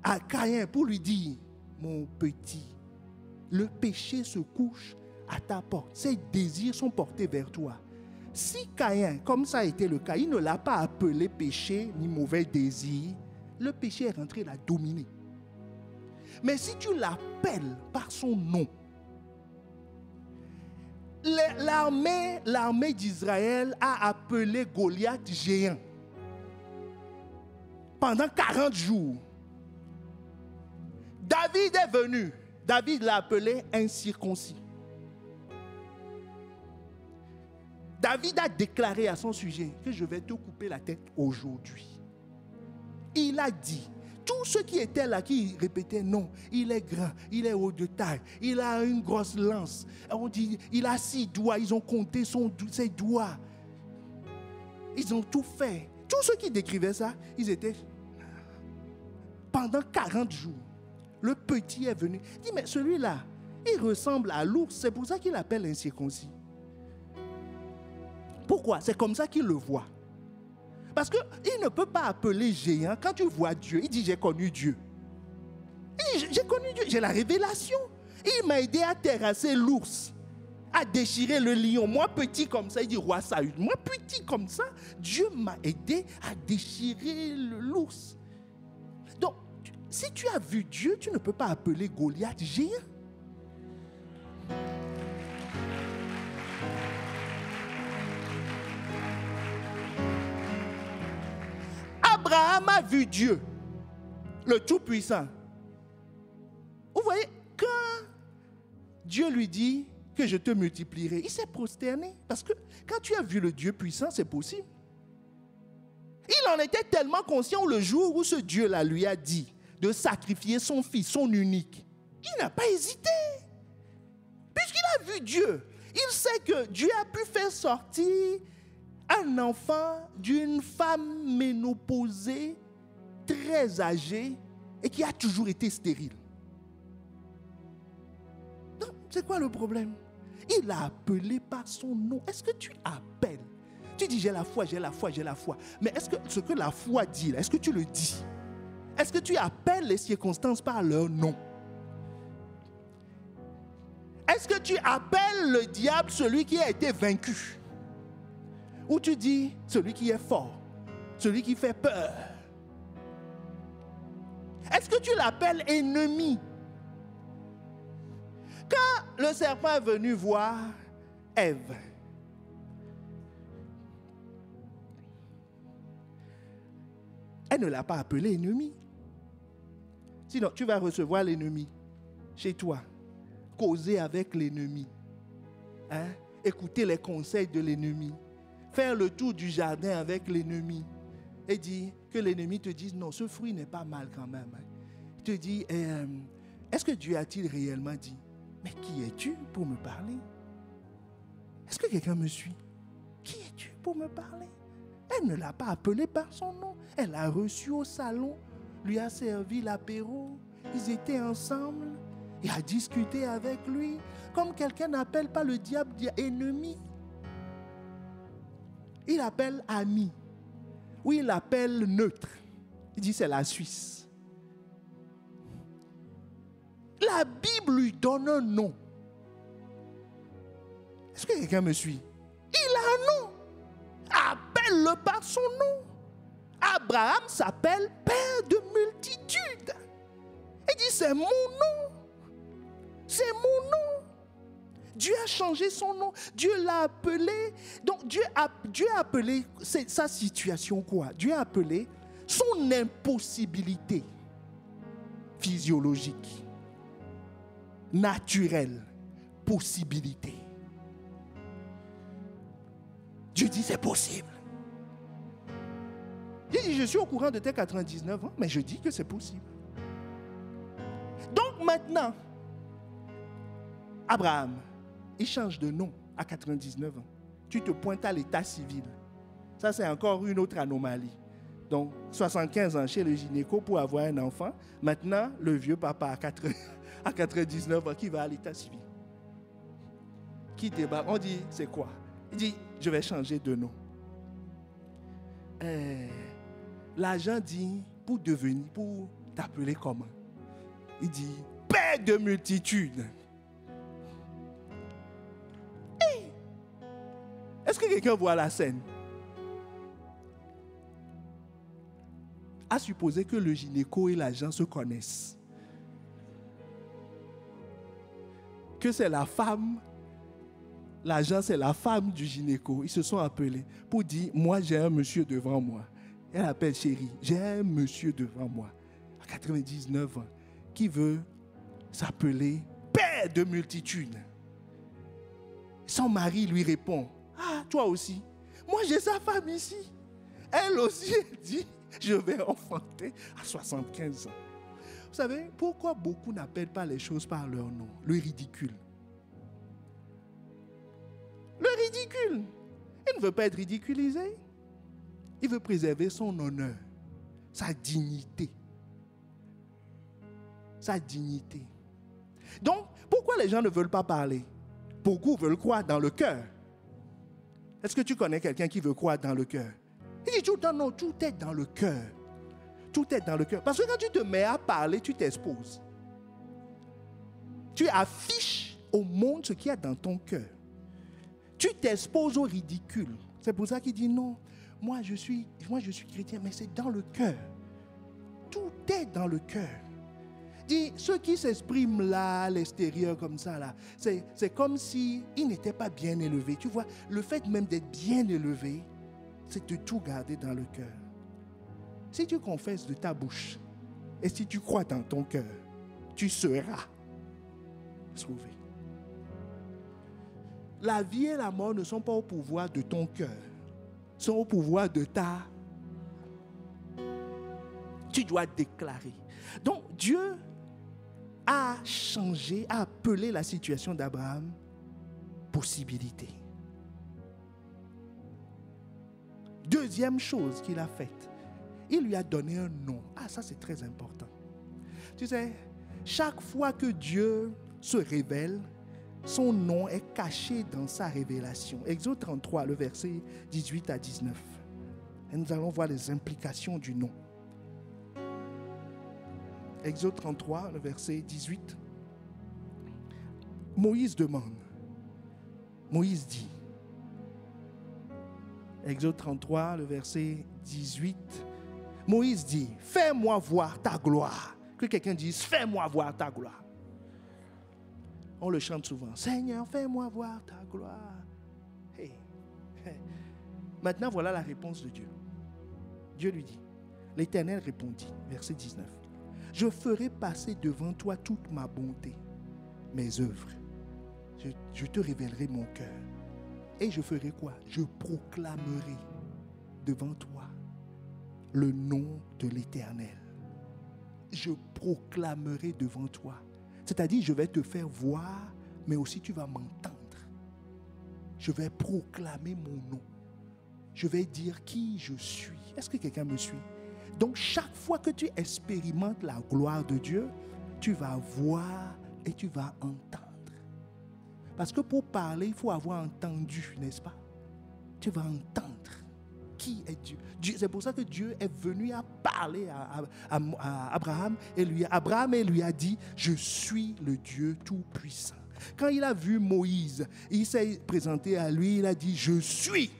à Caïn pour lui dire, mon petit, le péché se couche à ta porte. Ses désirs sont portés vers toi. Si Caïn, comme ça a été le cas, il ne l'a pas appelé péché ni mauvais désir, le péché est rentré, l'a dominé. Mais si tu l'appelles par son nom, l'armée d'Israël a appelé Goliath géant. Pendant 40 jours. David est venu. David l'a appelé incirconcis. David a déclaré à son sujet que je vais te couper la tête aujourd'hui. Il a dit, tous ceux qui étaient là, qui répétaient non, il est grand, il est haut de taille, il a une grosse lance. On dit, il a 6 doigts, ils ont compté ses doigts. Ils ont tout fait. Tous ceux qui décrivaient ça, ils étaient... Pendant 40 jours, le petit est venu. Il dit, mais celui-là, il ressemble à l'ours, c'est pour ça qu'il l'appelle incirconcis. Pourquoi? C'est comme ça qu'il le voit. Parce qu'il ne peut pas appeler géant. Quand tu vois Dieu, il dit j'ai connu Dieu. Il dit j'ai connu Dieu, j'ai la révélation. Il m'a aidé à terrasser l'ours, à déchirer le lion. Moi petit comme ça, il dit roi Saül. Moi petit comme ça, Dieu m'a aidé à déchirer l'ours. Donc, si tu as vu Dieu, tu ne peux pas appeler Goliath géant. Abraham a vu Dieu, le Tout-Puissant. Vous voyez, quand Dieu lui dit que je te multiplierai, il s'est prosterné. Parce que quand tu as vu le Dieu puissant, c'est possible. Il en était tellement conscient le jour où ce Dieu-là lui a dit de sacrifier son fils, son unique. Il n'a pas hésité. Puisqu'il a vu Dieu, il sait que Dieu a pu faire sortir un enfant d'une femme ménopausée, très âgée et qui a toujours été stérile. Donc, c'est quoi le problème? Il l'a appelé par son nom. Est-ce que tu appelles? Tu dis j'ai la foi, j'ai la foi, j'ai la foi. Mais est-ce que ce que la foi dit, est-ce que tu le dis? Est-ce que tu appelles les circonstances par leur nom? Est-ce que tu appelles le diable celui qui a été vaincu? Ou tu dis celui qui est fort, celui qui fait peur? Est-ce que tu l'appelles ennemi? Quand le serpent est venu voir Ève, elle ne l'a pas appelé ennemi. Sinon, tu vas recevoir l'ennemi chez toi, causer avec l'ennemi, écouter les conseils de l'ennemi, faire le tour du jardin avec l'ennemi et dire que l'ennemi te dise non, ce fruit n'est pas mal quand même. Il te dit, est-ce que Dieu a-t-il réellement dit? Mais qui es-tu pour me parler? Est-ce que quelqu'un me suit? Qui es-tu pour me parler? Elle ne l'a pas appelé par son nom. Elle l'a reçu au salon, lui a servi l'apéro. Ils étaient ensemble. Il a discuté avec lui. Comme quelqu'un n'appelle pas le diable ennemi. Il appelle ami. Ou il appelle neutre. Il dit c'est la Suisse. La Bible lui donne un nom. Est-ce que quelqu'un me suit? Il a un nom. Appelle-le par son nom. Abraham s'appelle père de multitudes. Il dit, c'est mon nom. C'est mon nom. Dieu a changé son nom. Dieu l'a appelé. Donc Dieu a appelé sa situation quoi? Dieu a appelé son impossibilité physiologique, naturelle, possibilité. Dieu dit c'est possible. Il dit je suis au courant de tes 99 ans, mais je dis que c'est possible. Donc maintenant, Abraham, il change de nom à 99 ans. Tu te pointes à l'état civil. Ça, c'est encore une autre anomalie. Donc, 75 ans chez le gynéco pour avoir un enfant. Maintenant, le vieux papa à 99 ans qui va à l'état civil. Qui débarque. On dit, c'est quoi? Il dit, je vais changer de nom. L'agent dit, pour t'appeler comment? Il dit, père de multitudes. Est-ce que quelqu'un voit la scène? À supposer que le gynéco et l'agent se connaissent. Que c'est la femme, l'agent c'est la femme du gynéco. Ils se sont appelés pour dire, moi j'ai un monsieur devant moi. Elle appelle chérie, j'ai un monsieur devant moi, à 99 ans, qui veut s'appeler père de multitudes. Son mari lui répond, ah, toi aussi. Moi, j'ai sa femme ici. Elle aussi dit, je vais enfanter à 75 ans. Vous savez, pourquoi beaucoup n'appellent pas les choses par leur nom? Le ridicule. Le ridicule. Il ne veut pas être ridiculisé. Il veut préserver son honneur, sa dignité. Sa dignité. Donc, pourquoi les gens ne veulent pas parler? Beaucoup veulent croire dans le cœur. Est-ce que tu connais quelqu'un qui veut croire dans le cœur? Il dit tout le temps, non, tout est dans le cœur. Tout est dans le cœur. Parce que quand tu te mets à parler, tu t'exposes. Tu affiches au monde ce qu'il y a dans ton cœur. Tu t'exposes au ridicule. C'est pour ça qu'il dit non, moi je suis chrétien, mais c'est dans le cœur. Tout est dans le cœur. Dit, ceux qui s'expriment là, à l'extérieur comme ça, là, c'est comme s'ils n'étaient pas bien élevés. Tu vois, le fait même d'être bien élevé, c'est de tout garder dans le cœur. Si tu confesses de ta bouche et si tu crois dans ton cœur, tu seras sauvé. La vie et la mort ne sont pas au pouvoir de ton cœur, sont au pouvoir de ta... Tu dois déclarer. Donc Dieu a changé, a appelé la situation d'Abraham possibilité. Deuxième chose qu'il a faite, il lui a donné un nom. Ah, ça c'est très important. Tu sais, chaque fois que Dieu se révèle, son nom est caché dans sa révélation. Exode 33, le verset 18 à 19. Et nous allons voir les implications du nom. Exode 33, le verset 18. Moïse demande. Moïse dit. Exode 33, le verset 18. Moïse dit, fais-moi voir ta gloire. Que quelqu'un dise, fais-moi voir ta gloire. On le chante souvent. Seigneur, fais-moi voir ta gloire. Hey. Maintenant, voilà la réponse de Dieu. Dieu lui dit, l'Éternel répondit, verset 19. Je ferai passer devant toi toute ma bonté, mes œuvres. Je te révélerai mon cœur. Et je ferai quoi? Je proclamerai devant toi le nom de l'Éternel. Je proclamerai devant toi. C'est-à-dire, je vais te faire voir, mais aussi tu vas m'entendre. Je vais proclamer mon nom. Je vais dire qui je suis. Est-ce que quelqu'un me suit? Donc, chaque fois que tu expérimentes la gloire de Dieu, tu vas voir et tu vas entendre. Parce que pour parler, il faut avoir entendu, n'est-ce pas? Tu vas entendre qui est Dieu. C'est pour ça que Dieu est venu à parler à Abraham et lui a dit, je suis le Dieu Tout-Puissant. Quand il a vu Moïse, il s'est présenté à lui, il a dit, je suis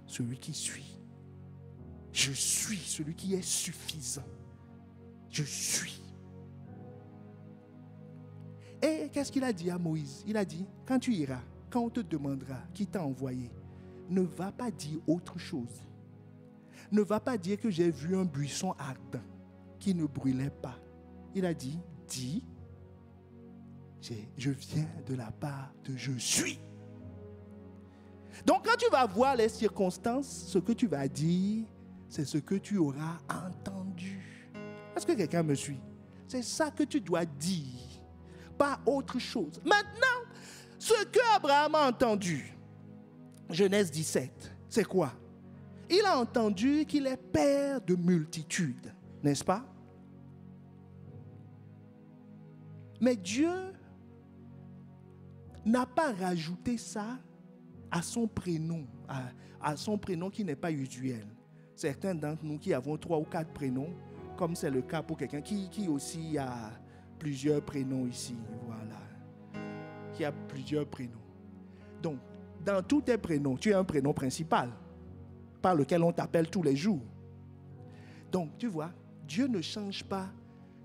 celui qui suit. Je suis celui qui est suffisant. Je suis. Et qu'est-ce qu'il a dit à Moïse? Il a dit, quand tu iras, quand on te demandera qui t'a envoyé, ne va pas dire autre chose. Ne va pas dire que j'ai vu un buisson ardent qui ne brûlait pas. Il a dit, dis, je viens de la part de je suis. Donc quand tu vas voir les circonstances, ce que tu vas dire, c'est ce que tu auras entendu. Est-ce que quelqu'un me suit? C'est ça que tu dois dire, pas autre chose. Maintenant, ce que Abraham a entendu, Genèse 17, c'est quoi? Il a entendu qu'il est père de multitudes, n'est-ce pas? Mais Dieu n'a pas rajouté ça à son prénom, à son prénom qui n'est pas usuel. Certains d'entre nous qui avons 3 ou 4 prénoms, comme c'est le cas pour quelqu'un qui aussi a plusieurs prénoms ici, voilà. Qui a plusieurs prénoms. Donc, dans tous tes prénoms, tu as un prénom principal par lequel on t'appelle tous les jours. Donc, tu vois, Dieu ne change pas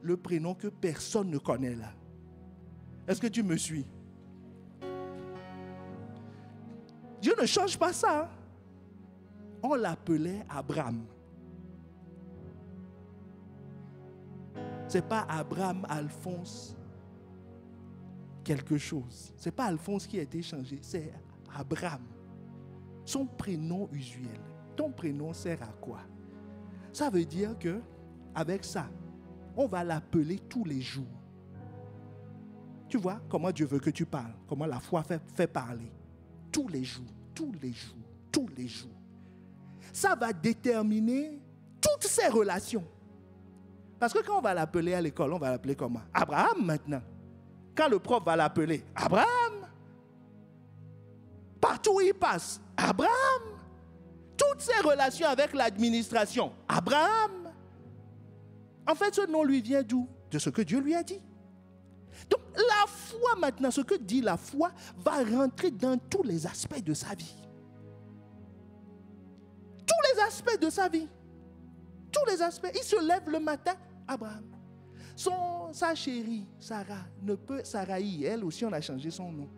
le prénom que personne ne connaît là. Est-ce que tu me suis? Dieu ne change pas ça. On l'appelait Abraham. Ce n'est pas Abraham, Alphonse, quelque chose. Ce n'est pas Alphonse qui a été changé, c'est Abraham. Son prénom usuel. Ton prénom sert à quoi? Ça veut dire que avec ça, on va l'appeler tous les jours. Tu vois comment Dieu veut que tu parles, comment la foi fait parler. Tous les jours, tous les jours, tous les jours. Ça va déterminer toutes ces relations. Parce que quand on va l'appeler à l'école, on va l'appeler comment? Abraham maintenant. Quand le prof va l'appeler, Abraham. Partout où il passe, Abraham. Toutes ces relations avec l'administration, Abraham. En fait, ce nom lui vient d'où? De ce que Dieu lui a dit. Donc, la foi maintenant, ce que dit la foi, va rentrer dans tous les aspects de sa vie. Tous les aspects de sa vie. Tous les aspects. Il se lève le matin, Abraham. Sa chérie, Saraï, elle aussi, on a changé son nom.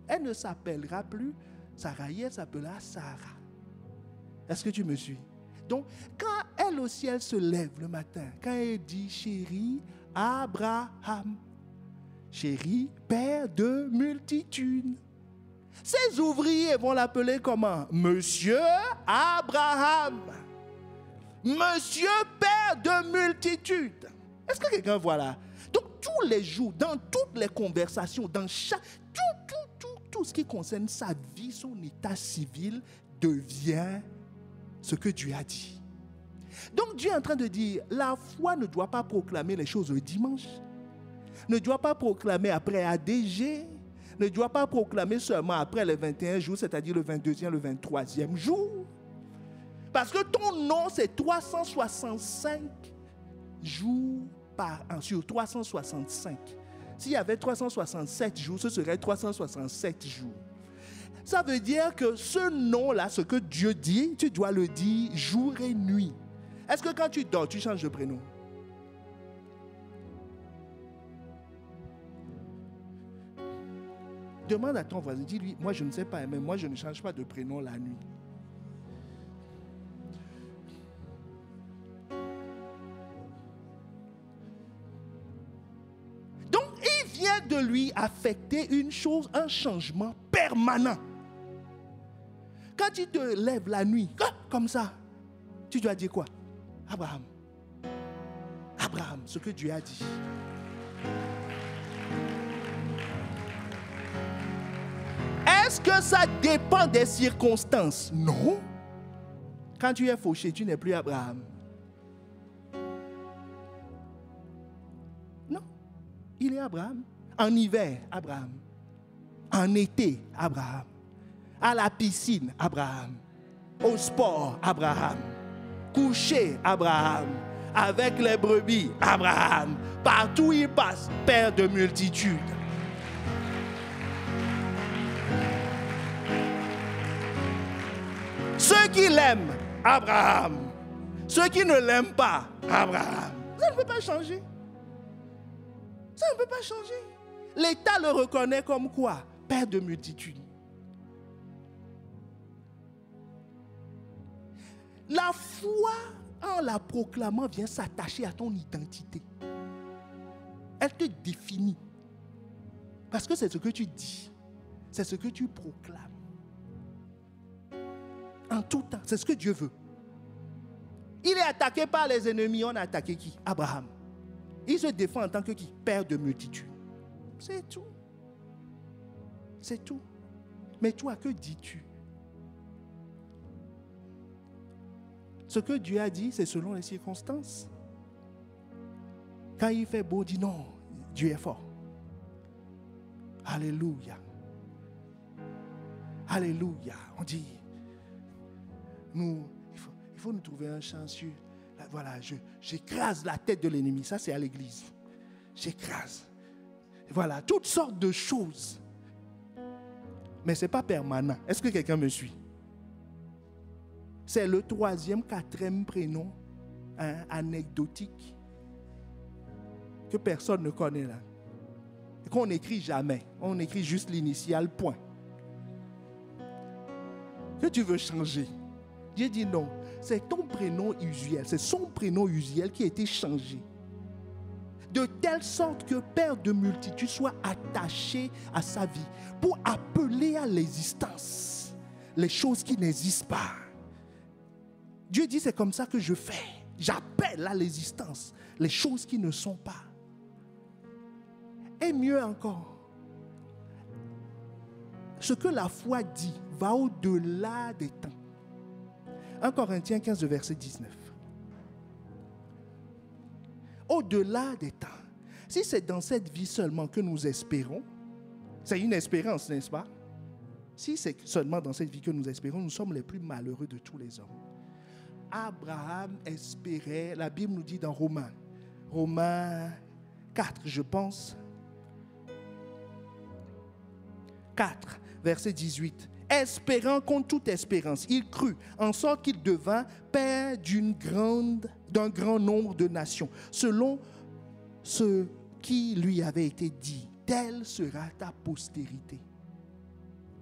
Elle ne s'appellera plus Saraï, elle s'appellera Sarah. Est-ce que tu me suis? Donc, quand elle aussi, elle se lève le matin, quand elle dit chérie, Abraham, chérie, père de multitudes. Ses ouvriers vont l'appeler comment? Monsieur Abraham. Monsieur père de multitudes. Est-ce que quelqu'un voit là? Donc, tous les jours, dans toutes les conversations, dans tout ce qui concerne sa vie, son état civil devient ce que Dieu a dit. Donc, Dieu est en train de dire, la foi ne doit pas proclamer les choses le dimanche, ne doit pas proclamer après ADG, ne doit pas proclamer seulement après les 21 jours, c'est-à-dire le 22e, le 23e jour. Parce que ton nom, c'est 365 jours par an, sur 365. S'il y avait 367 jours, ce serait 367 jours. Ça veut dire que ce nom-là, ce que Dieu dit, tu dois le dire jour et nuit. Est-ce que quand tu dors, tu changes de prénom? Demande à ton voisin, dis-lui, moi je ne sais pas, mais moi je ne change pas de prénom la nuit. Donc il vient de lui affecter une chose, un changement permanent. Quand tu te lèves la nuit, comme ça, tu dois dire quoi? Abraham. Abraham, ce que Dieu a dit. Est-ce que ça dépend des circonstances? Non. Quand tu es fauché, tu n'es plus Abraham. Non. Il est Abraham. En hiver, Abraham. En été, Abraham. À la piscine, Abraham. Au sport, Abraham. Couché, Abraham. Avec les brebis, Abraham. Partout où il passe, père de multitudes. Ceux qui l'aiment, Abraham. Ceux qui ne l'aiment pas, Abraham. Ça ne peut pas changer. Ça ne peut pas changer. L'État le reconnaît comme quoi? Père de multitudes. La foi, en la proclamant, vient s'attacher à ton identité. Elle te définit. Parce que c'est ce que tu dis. C'est ce que tu proclames. En tout temps, c'est ce que Dieu veut. Il est attaqué par les ennemis. On a attaqué qui? Abraham. Il se défend en tant que qui? Père de multitudes. C'est tout. C'est tout. Mais toi, que dis-tu? Ce que Dieu a dit, c'est selon les circonstances. Quand il fait beau, dit non, Dieu est fort. Alléluia. Alléluia. On dit, il faut nous trouver un chant sur, voilà, j'écrase la tête de l'ennemi. Ça, c'est à l'église. J'écrase. Voilà, toutes sortes de choses. Mais ce n'est pas permanent. Est-ce que quelqu'un me suit? C'est le 3e, 4e prénom anecdotique que personne ne connaît là. Et qu'on n'écrit jamais. On écrit juste l'initiale, point. Que tu veux changer? Dieu dit non. C'est ton prénom usuel. C'est son prénom usuel qui a été changé. De telle sorte que Père de multitude soit attaché à sa vie pour appeler à l'existence les choses qui n'existent pas. Dieu dit c'est comme ça que je fais. J'appelle à l'existence les choses qui ne sont pas. Et mieux encore, ce que la foi dit va au-delà des temps. 1 Corinthiens 15, verset 19. Au-delà des temps. Si c'est dans cette vie seulement que nous espérons, c'est une espérance, n'est-ce pas? Si c'est seulement dans cette vie que nous espérons, nous sommes les plus malheureux de tous les hommes. Abraham espérait, la Bible nous dit dans Romains 4, je pense, 4, verset 18. Espérant contre toute espérance, il crut, en sorte qu'il devint père d'un grand nombre de nations, selon ce qui lui avait été dit. Telle sera ta postérité.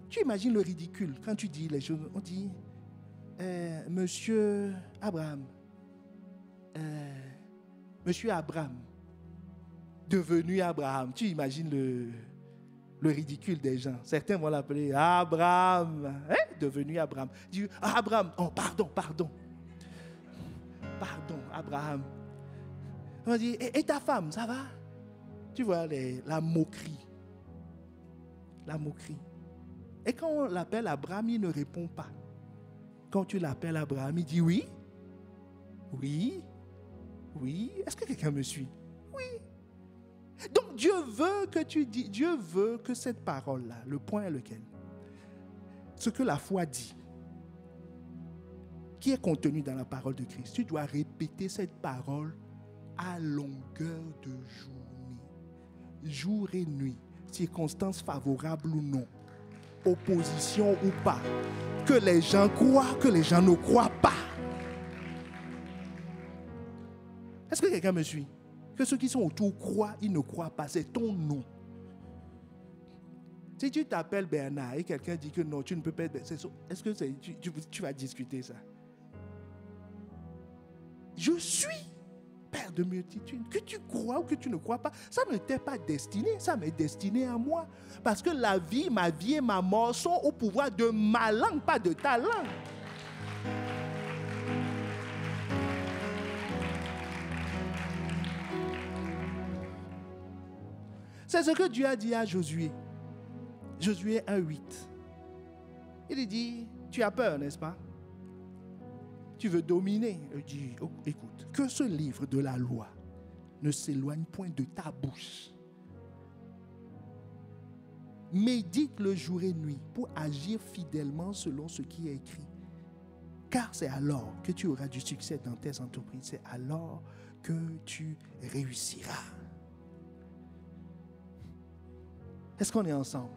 Tu imagines le ridicule quand tu dis les choses. On dit, Monsieur Abraham, Monsieur Abraham, devenu Abraham. Tu imagines le ridicule des gens. Certains vont l'appeler Abraham, devenu Abraham. Dis, Abraham, oh pardon, Abraham. On dit, et ta femme, ça va? Tu vois la moquerie. La moquerie. Et quand on l'appelle Abraham, il ne répond pas. Quand tu l'appelles Abraham, il dit oui. Oui. Oui. Est-ce que quelqu'un me suit? Oui. Donc Dieu veut que tu dis, Dieu veut que cette parole-là, le point est lequel? Ce que la foi dit, qui est contenu dans la parole de Christ, tu dois répéter cette parole à longueur de journée, jour et nuit, circonstances favorables ou non, opposition ou pas, que les gens croient, que les gens ne croient pas. Est-ce que quelqu'un me suit? Que ceux qui sont autour croient, ils ne croient pas, c'est ton nom. Si tu t'appelles Bernard et quelqu'un dit que non, tu ne peux pas être Bernard, est-ce que tu vas discuter ça? Je suis père de multitudes. Que tu crois ou que tu ne crois pas, ça ne t'est pas destiné, ça m'est destiné à moi. Parce que la vie, ma vie et ma mort sont au pouvoir de ma langue, pas de ta langue. C'est ce que Dieu a dit à Josué. Josué 1,8. Il dit, tu as peur, n'est-ce pas? Tu veux dominer. Il dit, oh, écoute, que ce livre de la loi ne s'éloigne point de ta bouche. Médite le jour et nuit pour agir fidèlement selon ce qui est écrit. Car c'est alors que tu auras du succès dans tes entreprises. C'est alors que tu réussiras. Est-ce qu'on est ensemble?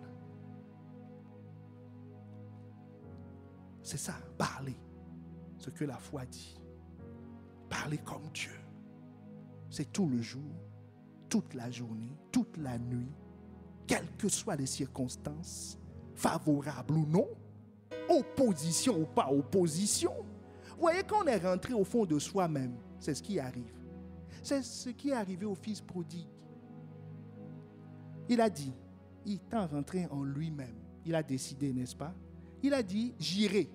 C'est ça, parler. Ce que la foi dit. Parler comme Dieu. C'est tout le jour, toute la journée, toute la nuit, quelles que soient les circonstances, favorables ou non, opposition ou pas opposition. Vous voyez, quand on est rentré au fond de soi-même, c'est ce qui arrive. C'est ce qui est arrivé au fils prodigue. Il a dit, il est rentré en lui-même. Il a décidé, n'est-ce pas? Il a dit, j'irai.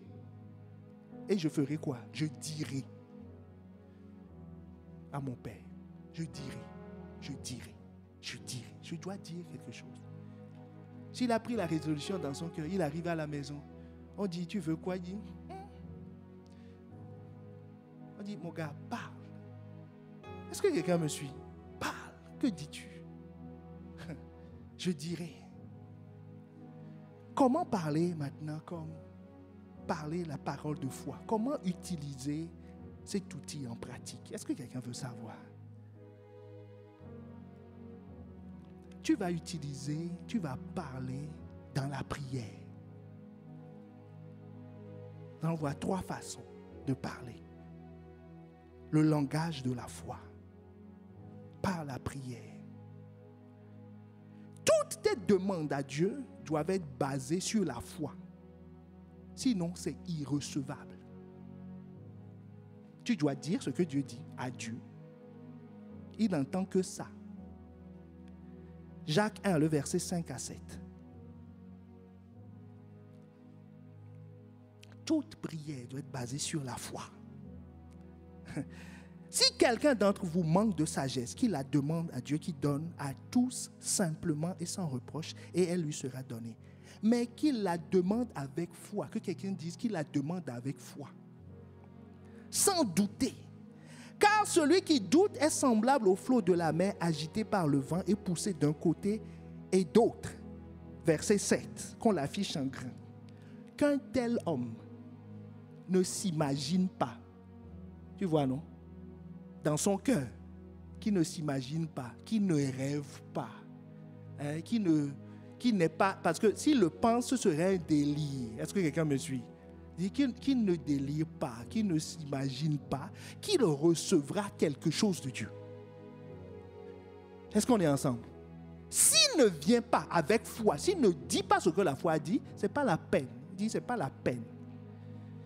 Et je ferai quoi? Je dirai à mon Père. Je dirai. Je dois dire quelque chose. S'il a pris la résolution dans son cœur, il arrive à la maison. On dit, tu veux quoi? Il dit, on dit, mon gars, parle. Est-ce que quelqu'un me suit? Parle. Que dis-tu? Je dirai. Comment parler maintenant comme parler la parole de foi? Comment utiliser cet outil en pratique? Est-ce que quelqu'un veut savoir? Tu vas parler dans la prière. On voit 3 façons de parler. Le langage de la foi, par la prière. Toutes tes demandes à Dieu doivent être basées sur la foi. Sinon, c'est irrecevable. Tu dois dire ce que Dieu dit à Dieu. Il n'entend que ça. Jacques 1, le verset 5 à 7. Toute prière doit être basée sur la foi. Si quelqu'un d'entre vous manque de sagesse, qu'il la demande à Dieu qui donne à tous simplement et sans reproche, et elle lui sera donnée. Mais qu'il la demande avec foi, que quelqu'un dise qu'il la demande avec foi, sans douter. Car celui qui doute est semblable au flot de la mer agité par le vent et poussé d'un côté et d'autre. Verset 7, qu'on l'affiche en grand. Qu'un tel homme ne s'imagine pas, tu vois non? Dans son cœur, qui ne s'imagine pas, qui ne rêve pas, hein, qui n'est pas, parce que s'il le pense, ce serait un délire. Est-ce que quelqu'un me suit? Qui ne délire pas, qui ne s'imagine pas, qu'il recevra quelque chose de Dieu. Est-ce qu'on est ensemble? S'il ne vient pas avec foi, s'il ne dit pas ce que la foi dit, ce n'est pas la peine. Il dit, ce n'est pas la peine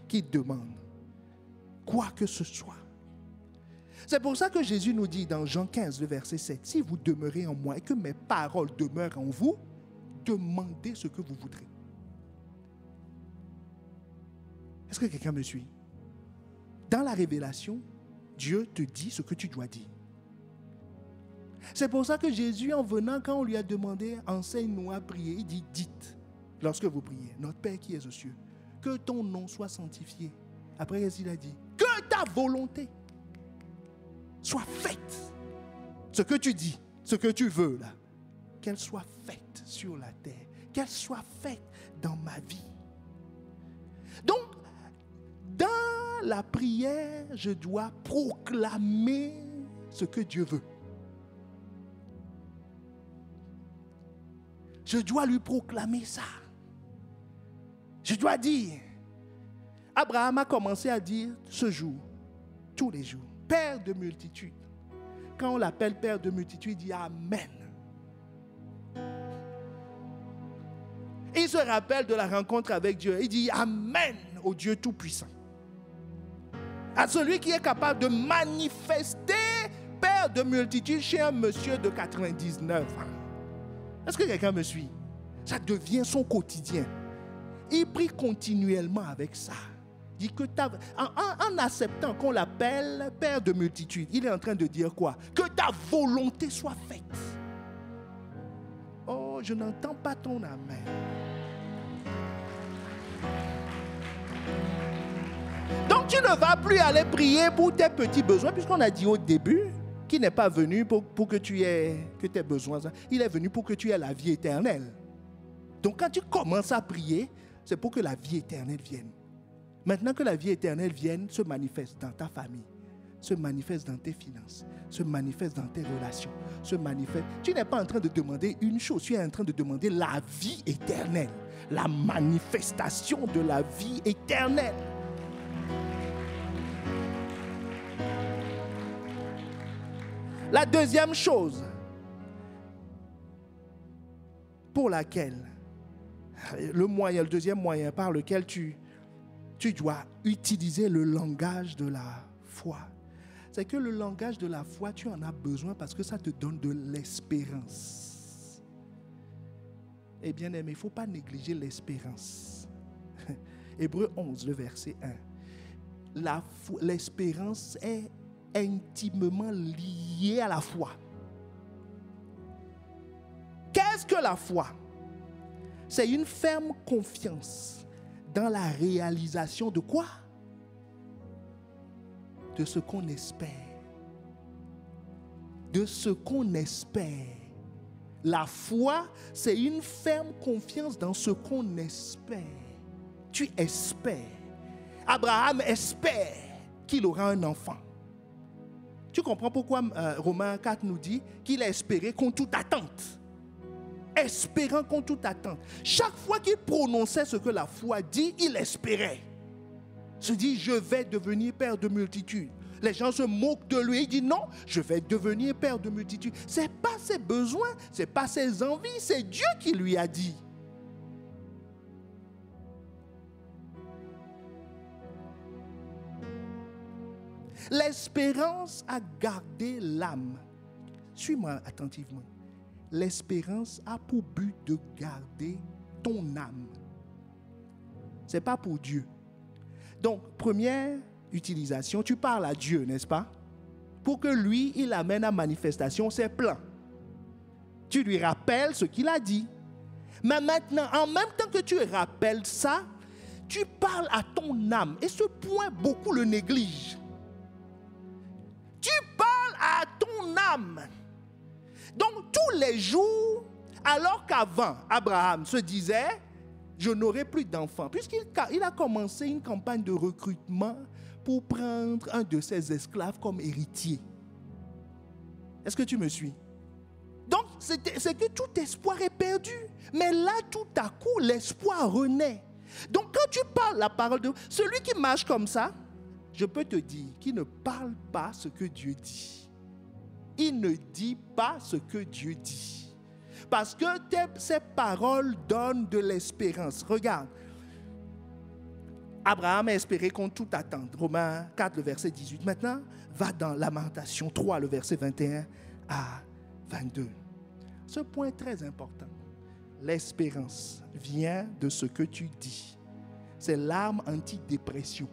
qu'il demande. Quoi que ce soit. C'est pour ça que Jésus nous dit dans Jean 15, le verset 7, si vous demeurez en moi et que mes paroles demeurent en vous, demandez ce que vous voudrez. Est-ce que quelqu'un me suit? Dans la révélation, Dieu te dit ce que tu dois dire. C'est pour ça que Jésus, en venant, quand on lui a demandé, enseigne-nous à prier, il dit, dites, lorsque vous priez, notre Père qui es aux cieux, que ton nom soit sanctifié. Après, il a dit, que ta volonté soit faite. Ce que tu dis, ce que tu veux là, qu'elle soit faite sur la terre, qu'elle soit faite dans ma vie. Donc, dans la prière, je dois proclamer ce que Dieu veut. Je dois lui proclamer ça. Je dois dire, Abraham a commencé à dire ce jour, tous les jours, Père de multitude. Quand on l'appelle Père de multitude, il dit Amen. Il se rappelle de la rencontre avec Dieu. Il dit Amen au Dieu Tout-Puissant. À celui qui est capable de manifester Père de multitude chez un monsieur de 99 ans. Est-ce que quelqu'un me suit? Ça devient son quotidien. Il prie continuellement avec ça. Il dit que en acceptant qu'on l'appelle Père de multitude, il est en train de dire quoi? Que ta volonté soit faite. Oh, je n'entends pas ton amen. Donc tu ne vas plus aller prier pour tes petits besoins, puisqu'on a dit au début qu'il n'est pas venu pour que tu aies que tes besoins. Il est venu pour que tu aies la vie éternelle. Donc quand tu commences à prier, c'est pour que la vie éternelle vienne. Maintenant que la vie éternelle vienne, se manifeste dans ta famille, se manifeste dans tes finances, se manifeste dans tes relations, se manifeste. Tu n'es pas en train de demander une chose, tu es en train de demander la vie éternelle. la manifestation de la vie éternelle. La deuxième chose pour laquelle, le deuxième moyen par lequel tu dois utiliser le langage de la foi, c'est que le langage de la foi, tu en as besoin parce que ça te donne de l'espérance. Et bien aimé, il ne faut pas négliger l'espérance. Hébreux 11, le verset 1. L'espérance est intimement liée à la foi. Qu'est-ce que la foi? C'est une ferme confiance dans la réalisation de quoi? De ce qu'on espère. De ce qu'on espère. La foi, c'est une ferme confiance dans ce qu'on espère. Tu espères. Abraham espère qu'il aura un enfant. Tu comprends pourquoi Romains 4 nous dit qu'il a espéré contre toute attente. Espérant contre toute attente. Chaque fois qu'il prononçait ce que la foi dit, il espérait. Se dit, je vais devenir père de multitudes. Les gens se moquent de lui. Il dit non, je vais devenir père de multitudes. Ce n'est pas ses besoins, ce n'est pas ses envies, c'est Dieu qui lui a dit. L'espérance a gardé l'âme. Suis-moi attentivement. L'espérance a pour but de garder ton âme. Ce n'est pas pour Dieu. Donc, première utilisation, tu parles à Dieu, n'est-ce pas? Pour que lui, il amène à manifestation ses plans. Tu lui rappelles ce qu'il a dit. Mais maintenant, en même temps que tu rappelles ça, tu parles à ton âme. Et ce point, beaucoup le négligent. Tu parles à ton âme. Donc, tous les jours, alors qu'avant, Abraham se disait, je n'aurai plus d'enfants, puisqu'il a commencé une campagne de recrutement pour prendre un de ses esclaves comme héritier. Est-ce que tu me suis? Donc, c'est que tout espoir est perdu. Mais là, tout à coup, l'espoir renaît. Donc, quand tu parles la parole de celui qui marche comme ça, je peux te dire qu'il ne parle pas ce que Dieu dit. Il ne dit pas ce que Dieu dit. Parce que ces paroles donnent de l'espérance. Regarde. Abraham a espéré contre toute attente. Romains 4, le verset 18. Maintenant, va dans Lamentation 3, le verset 21 à 22. Ce point est très important. L'espérance vient de ce que tu dis. C'est l'arme anti-dépression.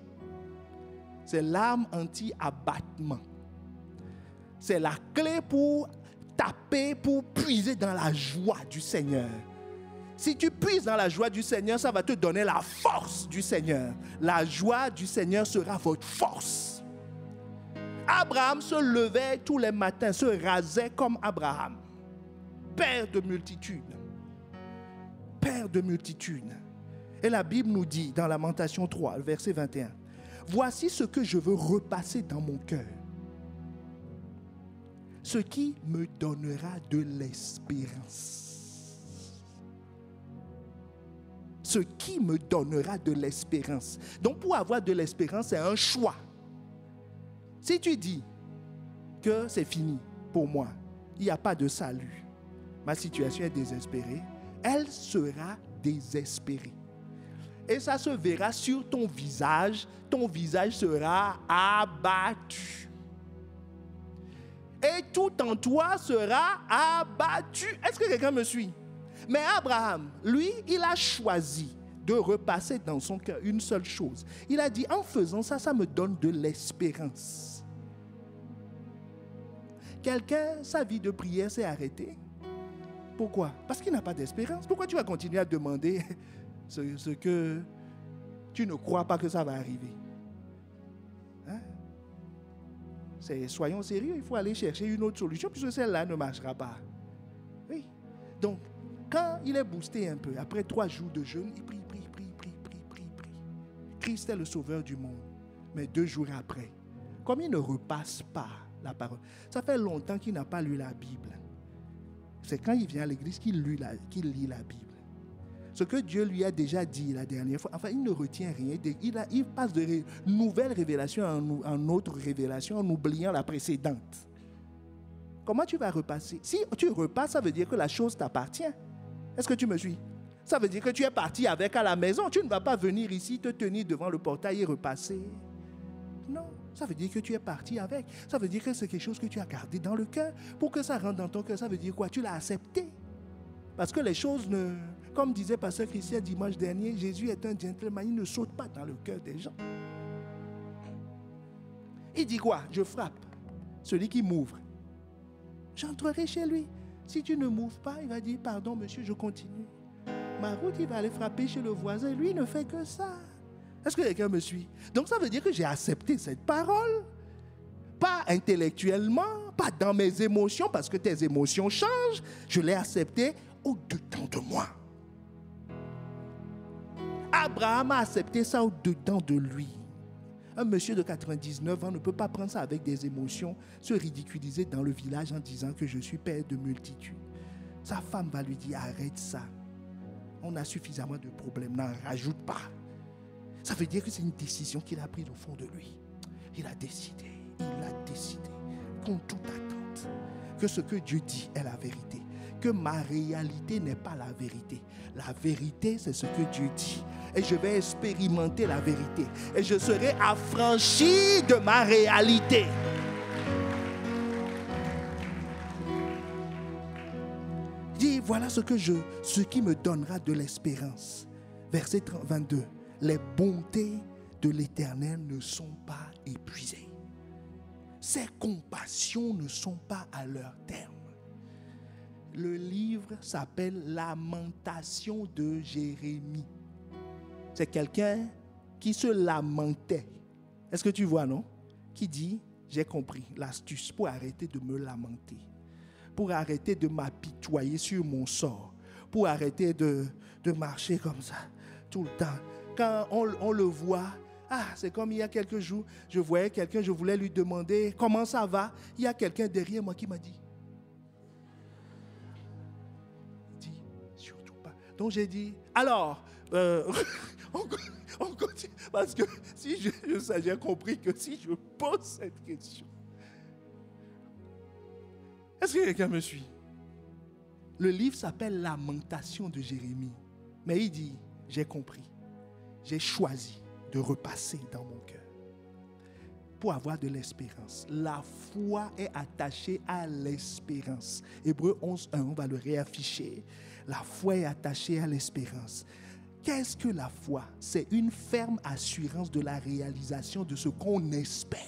C'est l'arme anti-abattement. C'est la clé pour taper, pour puiser dans la joie du Seigneur. Si tu puises dans la joie du Seigneur, ça va te donner la force du Seigneur. La joie du Seigneur sera votre force. Abraham se levait tous les matins, se rasait comme Abraham. Père de multitudes. Père de multitudes. Et la Bible nous dit dans Lamentation 3, verset 21, « Voici ce que je veux repasser dans mon cœur. Ce qui me donnera de l'espérance. » Ce qui me donnera de l'espérance. Donc pour avoir de l'espérance, c'est un choix. Si tu dis que c'est fini pour moi, il n'y a pas de salut, ma situation est désespérée, elle sera désespérée. Et ça se verra sur ton visage sera abattu. Et tout en toi sera abattu. Est-ce que quelqu'un me suit? Mais Abraham, lui, il a choisi de repasser dans son cœur une seule chose. Il a dit, en faisant ça, ça me donne de l'espérance. Quelqu'un, sa vie de prière s'est arrêtée. Pourquoi? Parce qu'il n'a pas d'espérance. Pourquoi tu vas continuer à demander ce que tu ne crois pas que ça va arriver? Soyons sérieux, il faut aller chercher une autre solution puisque celle-là ne marchera pas. Oui. Donc, quand il est boosté un peu, après 3 jours de jeûne, il prie. Christ est le sauveur du monde. Mais 2 jours après, comme il ne repasse pas la parole, ça fait longtemps qu'il n'a pas lu la Bible. C'est quand il vient à l'église qu'il lit la Bible. ce que Dieu lui a déjà dit la dernière fois, enfin, il ne retient rien. Il passe de nouvelles révélations en autre révélation en oubliant la précédente. Comment tu vas repasser? Si tu repasses, ça veut dire que la chose t'appartient. Est-ce que tu me suis? Ça veut dire que tu es parti avec à la maison. Tu ne vas pas venir ici te tenir devant le portail et repasser. Non, ça veut dire que tu es parti avec. Ça veut dire que c'est quelque chose que tu as gardé dans le cœur. Pour que ça rentre dans ton cœur, ça veut dire quoi? Tu l'as accepté. Parce que les choses ne... Comme disait Pasteur Christian dimanche dernier, Jésus est un gentleman, il ne saute pas dans le cœur des gens. Il dit quoi? Je frappe. Celui qui m'ouvre, j'entrerai chez lui. Si tu ne m'ouvres pas, il va dire, pardon monsieur, je continue. Ma route, il va aller frapper chez le voisin. Lui, il ne fait que ça. Est-ce que quelqu'un me suit? Donc ça veut dire que j'ai accepté cette parole. Pas intellectuellement, pas dans mes émotions, parce que tes émotions changent. Je l'ai accepté au-dedans de moi. Abraham a accepté ça au-dedans de lui. Un monsieur de 99 ans ne peut pas prendre ça avec des émotions, se ridiculiser dans le village en disant que je suis père de multitudes. Sa femme va lui dire, arrête ça. On a suffisamment de problèmes, n'en rajoute pas. Ça veut dire que c'est une décision qu'il a prise au fond de lui. Il a décidé, contre toute attente, que ce que Dieu dit est la vérité. Que ma réalité n'est pas la vérité. La vérité, c'est ce que Dieu dit. Et je vais expérimenter la vérité. Et je serai affranchi de ma réalité. Dis, voilà ce qui me donnera de l'espérance. Verset 22. Les bontés de l'Éternel ne sont pas épuisées. Ses compassions ne sont pas à leur terme. Le livre s'appelle Lamentation de Jérémie. C'est quelqu'un qui se lamentait. Est-ce que tu vois, non? Qui dit, j'ai compris l'astuce pour arrêter de me lamenter, pour arrêter de m'apitoyer sur mon sort, pour arrêter de marcher comme ça tout le temps. Quand on le voit, c'est comme il y a quelques jours, je voyais quelqu'un, je voulais lui demander comment ça va. Il y a quelqu'un derrière moi qui m'a dit, surtout pas. Donc j'ai dit, alors, on continue. Parce que si j'ai compris que si je pose cette question, est-ce que quelqu'un me suit? Le livre s'appelle Lamentation de Jérémie. Mais il dit, j'ai compris. J'ai choisi de repasser dans mon cœur pour avoir de l'espérance. La foi est attachée à l'espérance. Hébreux 11:1, on va le réafficher. La foi est attachée à l'espérance. Qu'est-ce que la foi? C'est une ferme assurance de la réalisation de ce qu'on espère.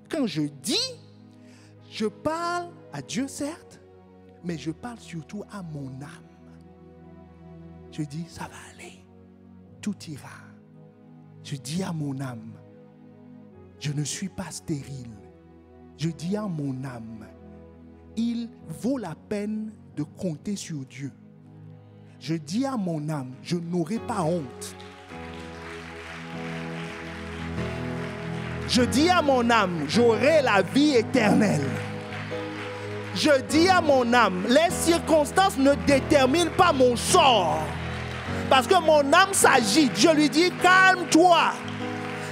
Quand je dis, je parle à Dieu certes, mais je parle surtout à mon âme. Je dis, ça va aller. Tout ira. Je dis à mon âme, je ne suis pas stérile. Je dis à mon âme, il vaut la peine de compter sur Dieu. Je dis à mon âme, je n'aurai pas honte. Je dis à mon âme, j'aurai la vie éternelle. Je dis à mon âme, les circonstances ne déterminent pas mon sort. Parce que mon âme s'agite. Je lui dis, calme-toi.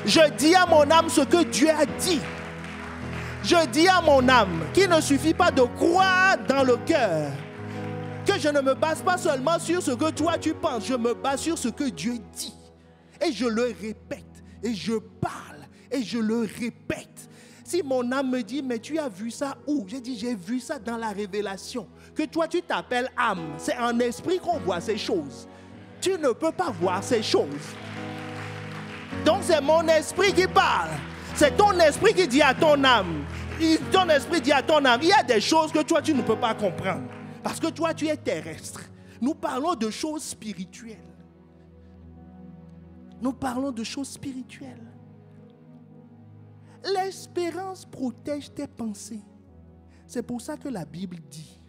Je dis à mon âme ce que Dieu a dit. Je dis à mon âme qu'il ne suffit pas de croire dans le cœur. Que je ne me base pas seulement sur ce que toi tu penses. Je me base sur ce que Dieu dit. Et je le répète. Et je parle. Et je le répète. Si mon âme me dit, mais tu as vu ça où? J'ai dit, j'ai vu ça dans la révélation. Que toi tu t'appelles âme. C'est en esprit qu'on voit ces choses. Tu ne peux pas voir ces choses. Donc c'est mon esprit qui parle. C'est ton esprit qui dit à ton âme. Ton esprit dit à ton âme, il y a des choses que toi tu ne peux pas comprendre. Parce que toi tu es terrestre. Nous parlons de choses spirituelles. Nous parlons de choses spirituelles. L'espérance protège tes pensées. C'est pour ça que la Bible dit,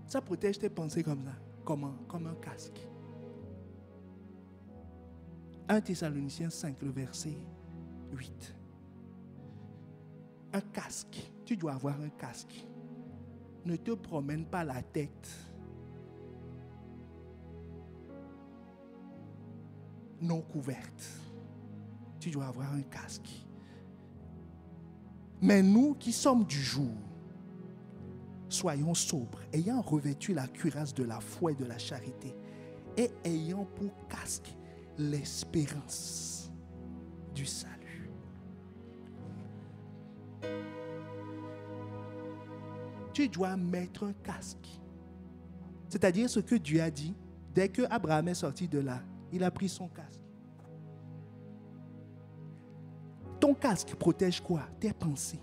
ça protège tes pensées comme ça. Comment? Comme un casque. 1 Thessaloniciens 5, le verset 8. Un casque. Tu dois avoir un casque. Ne te promène pas la tête non couverte. Tu dois avoir un casque. Mais nous qui sommes du jour, soyons sobres, ayant revêtu la cuirasse de la foi et de la charité, et ayant pour casque l'espérance du salut. Tu dois mettre un casque. C'est-à-dire ce que Dieu a dit. Dès que Abraham est sorti de là, il a pris son casque. Ton casque protège quoi? Tes pensées.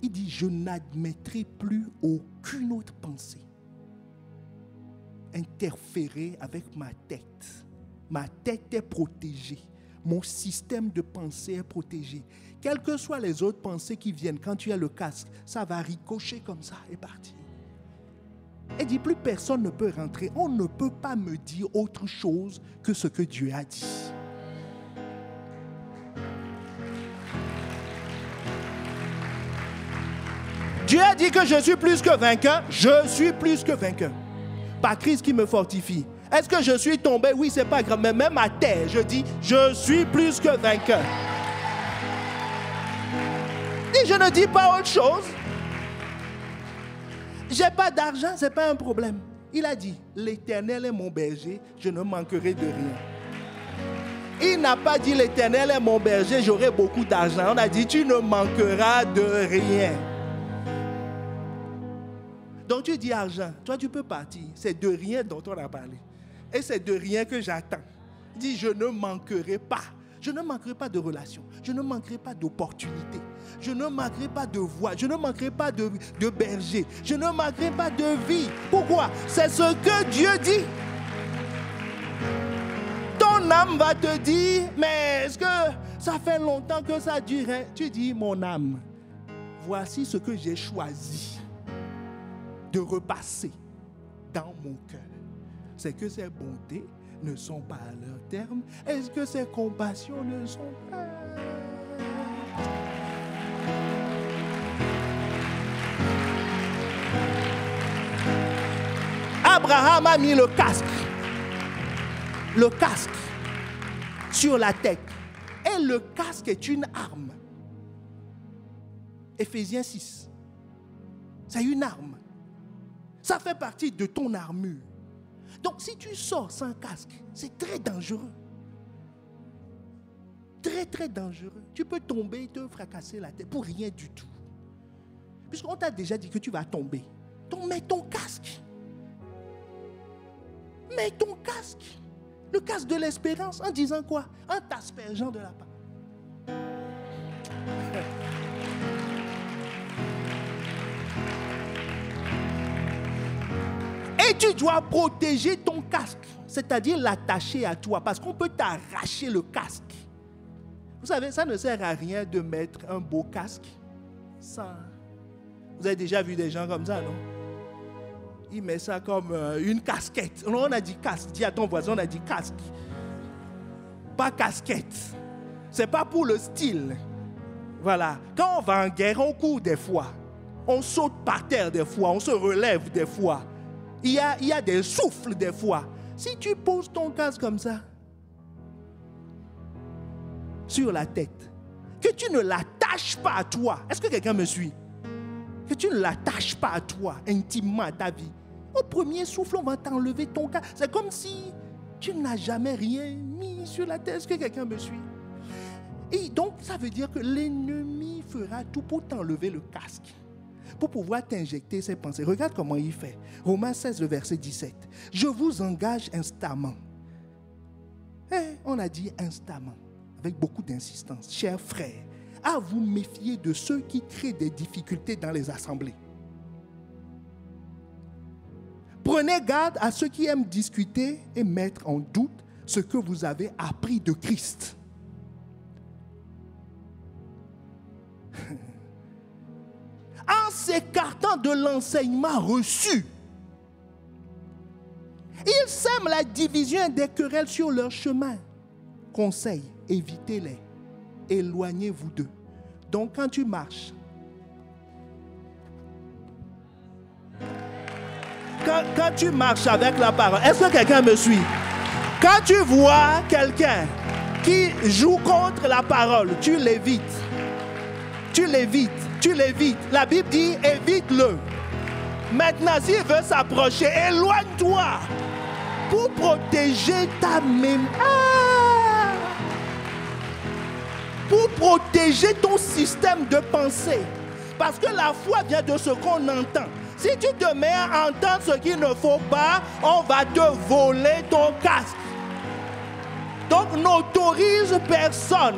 Il dit, je n'admettrai plus aucune autre pensée interférer avec ma tête. Ma tête est protégée. Mon système de pensée est protégé. Quelles que soient les autres pensées qui viennent, quand tu as le casque, ça va ricocher comme ça et partir. Et dit, plus personne ne peut rentrer. On ne peut pas me dire autre chose que ce que Dieu a dit. Dieu a dit que je suis plus que vainqueur. Je suis plus que vainqueur. Par Christ qui me fortifie. Est-ce que je suis tombé? Oui, c'est pas grave. Mais même à terre, je dis, je suis plus que vainqueur. Et je ne dis pas autre chose. J'ai pas d'argent, c'est pas un problème. Il a dit, l'Éternel est mon berger, je ne manquerai de rien. Il n'a pas dit, l'Éternel est mon berger, j'aurai beaucoup d'argent. On a dit, tu ne manqueras de rien. Donc tu dis argent, toi tu peux partir. C'est de rien dont on a parlé. Et c'est de rien que j'attends. Il dit, je ne manquerai pas. Je ne manquerai pas de relations. Je ne manquerai pas d'opportunités. Je ne manquerai pas de voix. Je ne manquerai pas de berger. Je ne manquerai pas de vie. Pourquoi? C'est ce que Dieu dit. Ton âme va te dire, mais est-ce que ça fait longtemps que ça durait? Tu dis, mon âme, voici ce que j'ai choisi de repasser dans mon cœur. C'est que ces bontés ne sont pas à leur terme. Est-ce que ces compassions ne sont pas... Abraham a mis le casque sur la tête. Et le casque est une arme. Éphésiens 6. C'est une arme. Ça fait partie de ton armure. Donc si tu sors sans casque, c'est très dangereux. Très très dangereux. Tu peux tomber et te fracasser la tête pour rien du tout. Puisqu'on t'a déjà dit que tu vas tomber. Donc mets ton casque. Mets ton casque. Le casque de l'espérance en disant quoi? En t'aspergeant de la part. Et tu dois protéger ton casque, c'est-à-dire l'attacher à toi, parce qu'on peut t'arracher le casque. Vous savez, ça ne sert à rien de mettre un beau casque. Ça. Vous avez déjà vu des gens comme ça, non? Ils mettent ça comme une casquette. Non, on a dit casque. Dis à ton voisin, on a dit casque. Pas casquette. C'est pas pour le style. Voilà. Quand on va en guerre, on court des fois. On saute par terre des fois. On se relève des fois. Il y a des souffles des fois. Si tu poses ton casque comme ça, sur la tête, que tu ne l'attaches pas à toi. Est-ce que quelqu'un me suit? Que tu ne l'attaches pas à toi, intimement à ta vie. Au premier souffle, on va t'enlever ton casque. C'est comme si tu n'as jamais rien mis sur la tête. Est-ce que quelqu'un me suit? Et donc, ça veut dire que l'ennemi fera tout pour t'enlever le casque, pour pouvoir t'injecter ses pensées. Regarde comment il fait. Romains 16, le verset 17. Je vous engage instamment. On a dit instamment, avec beaucoup d'insistance. Chers frères, à vous méfier de ceux qui créent des difficultés dans les assemblées. Prenez garde à ceux qui aiment discuter et mettre en doute ce que vous avez appris de Christ. En s'écartant de l'enseignement reçu, ils sèment la division et des querelles sur leur chemin. Conseil, évitez-les. Éloignez-vous d'eux. Donc quand tu marches, quand tu marches avec la parole, est-ce que quelqu'un me suit? Quand tu vois quelqu'un qui joue contre la parole, tu l'évites. Tu l'évites. Tu l'évites. La Bible dit évite-le. Maintenant, s'il veut s'approcher, éloigne-toi pour protéger ta mémoire. Pour protéger ton système de pensée. Parce que la foi vient de ce qu'on entend. Si tu te mets à entendre ce qu'il ne faut pas, on va te voler ton casque. Donc n'autorise personne.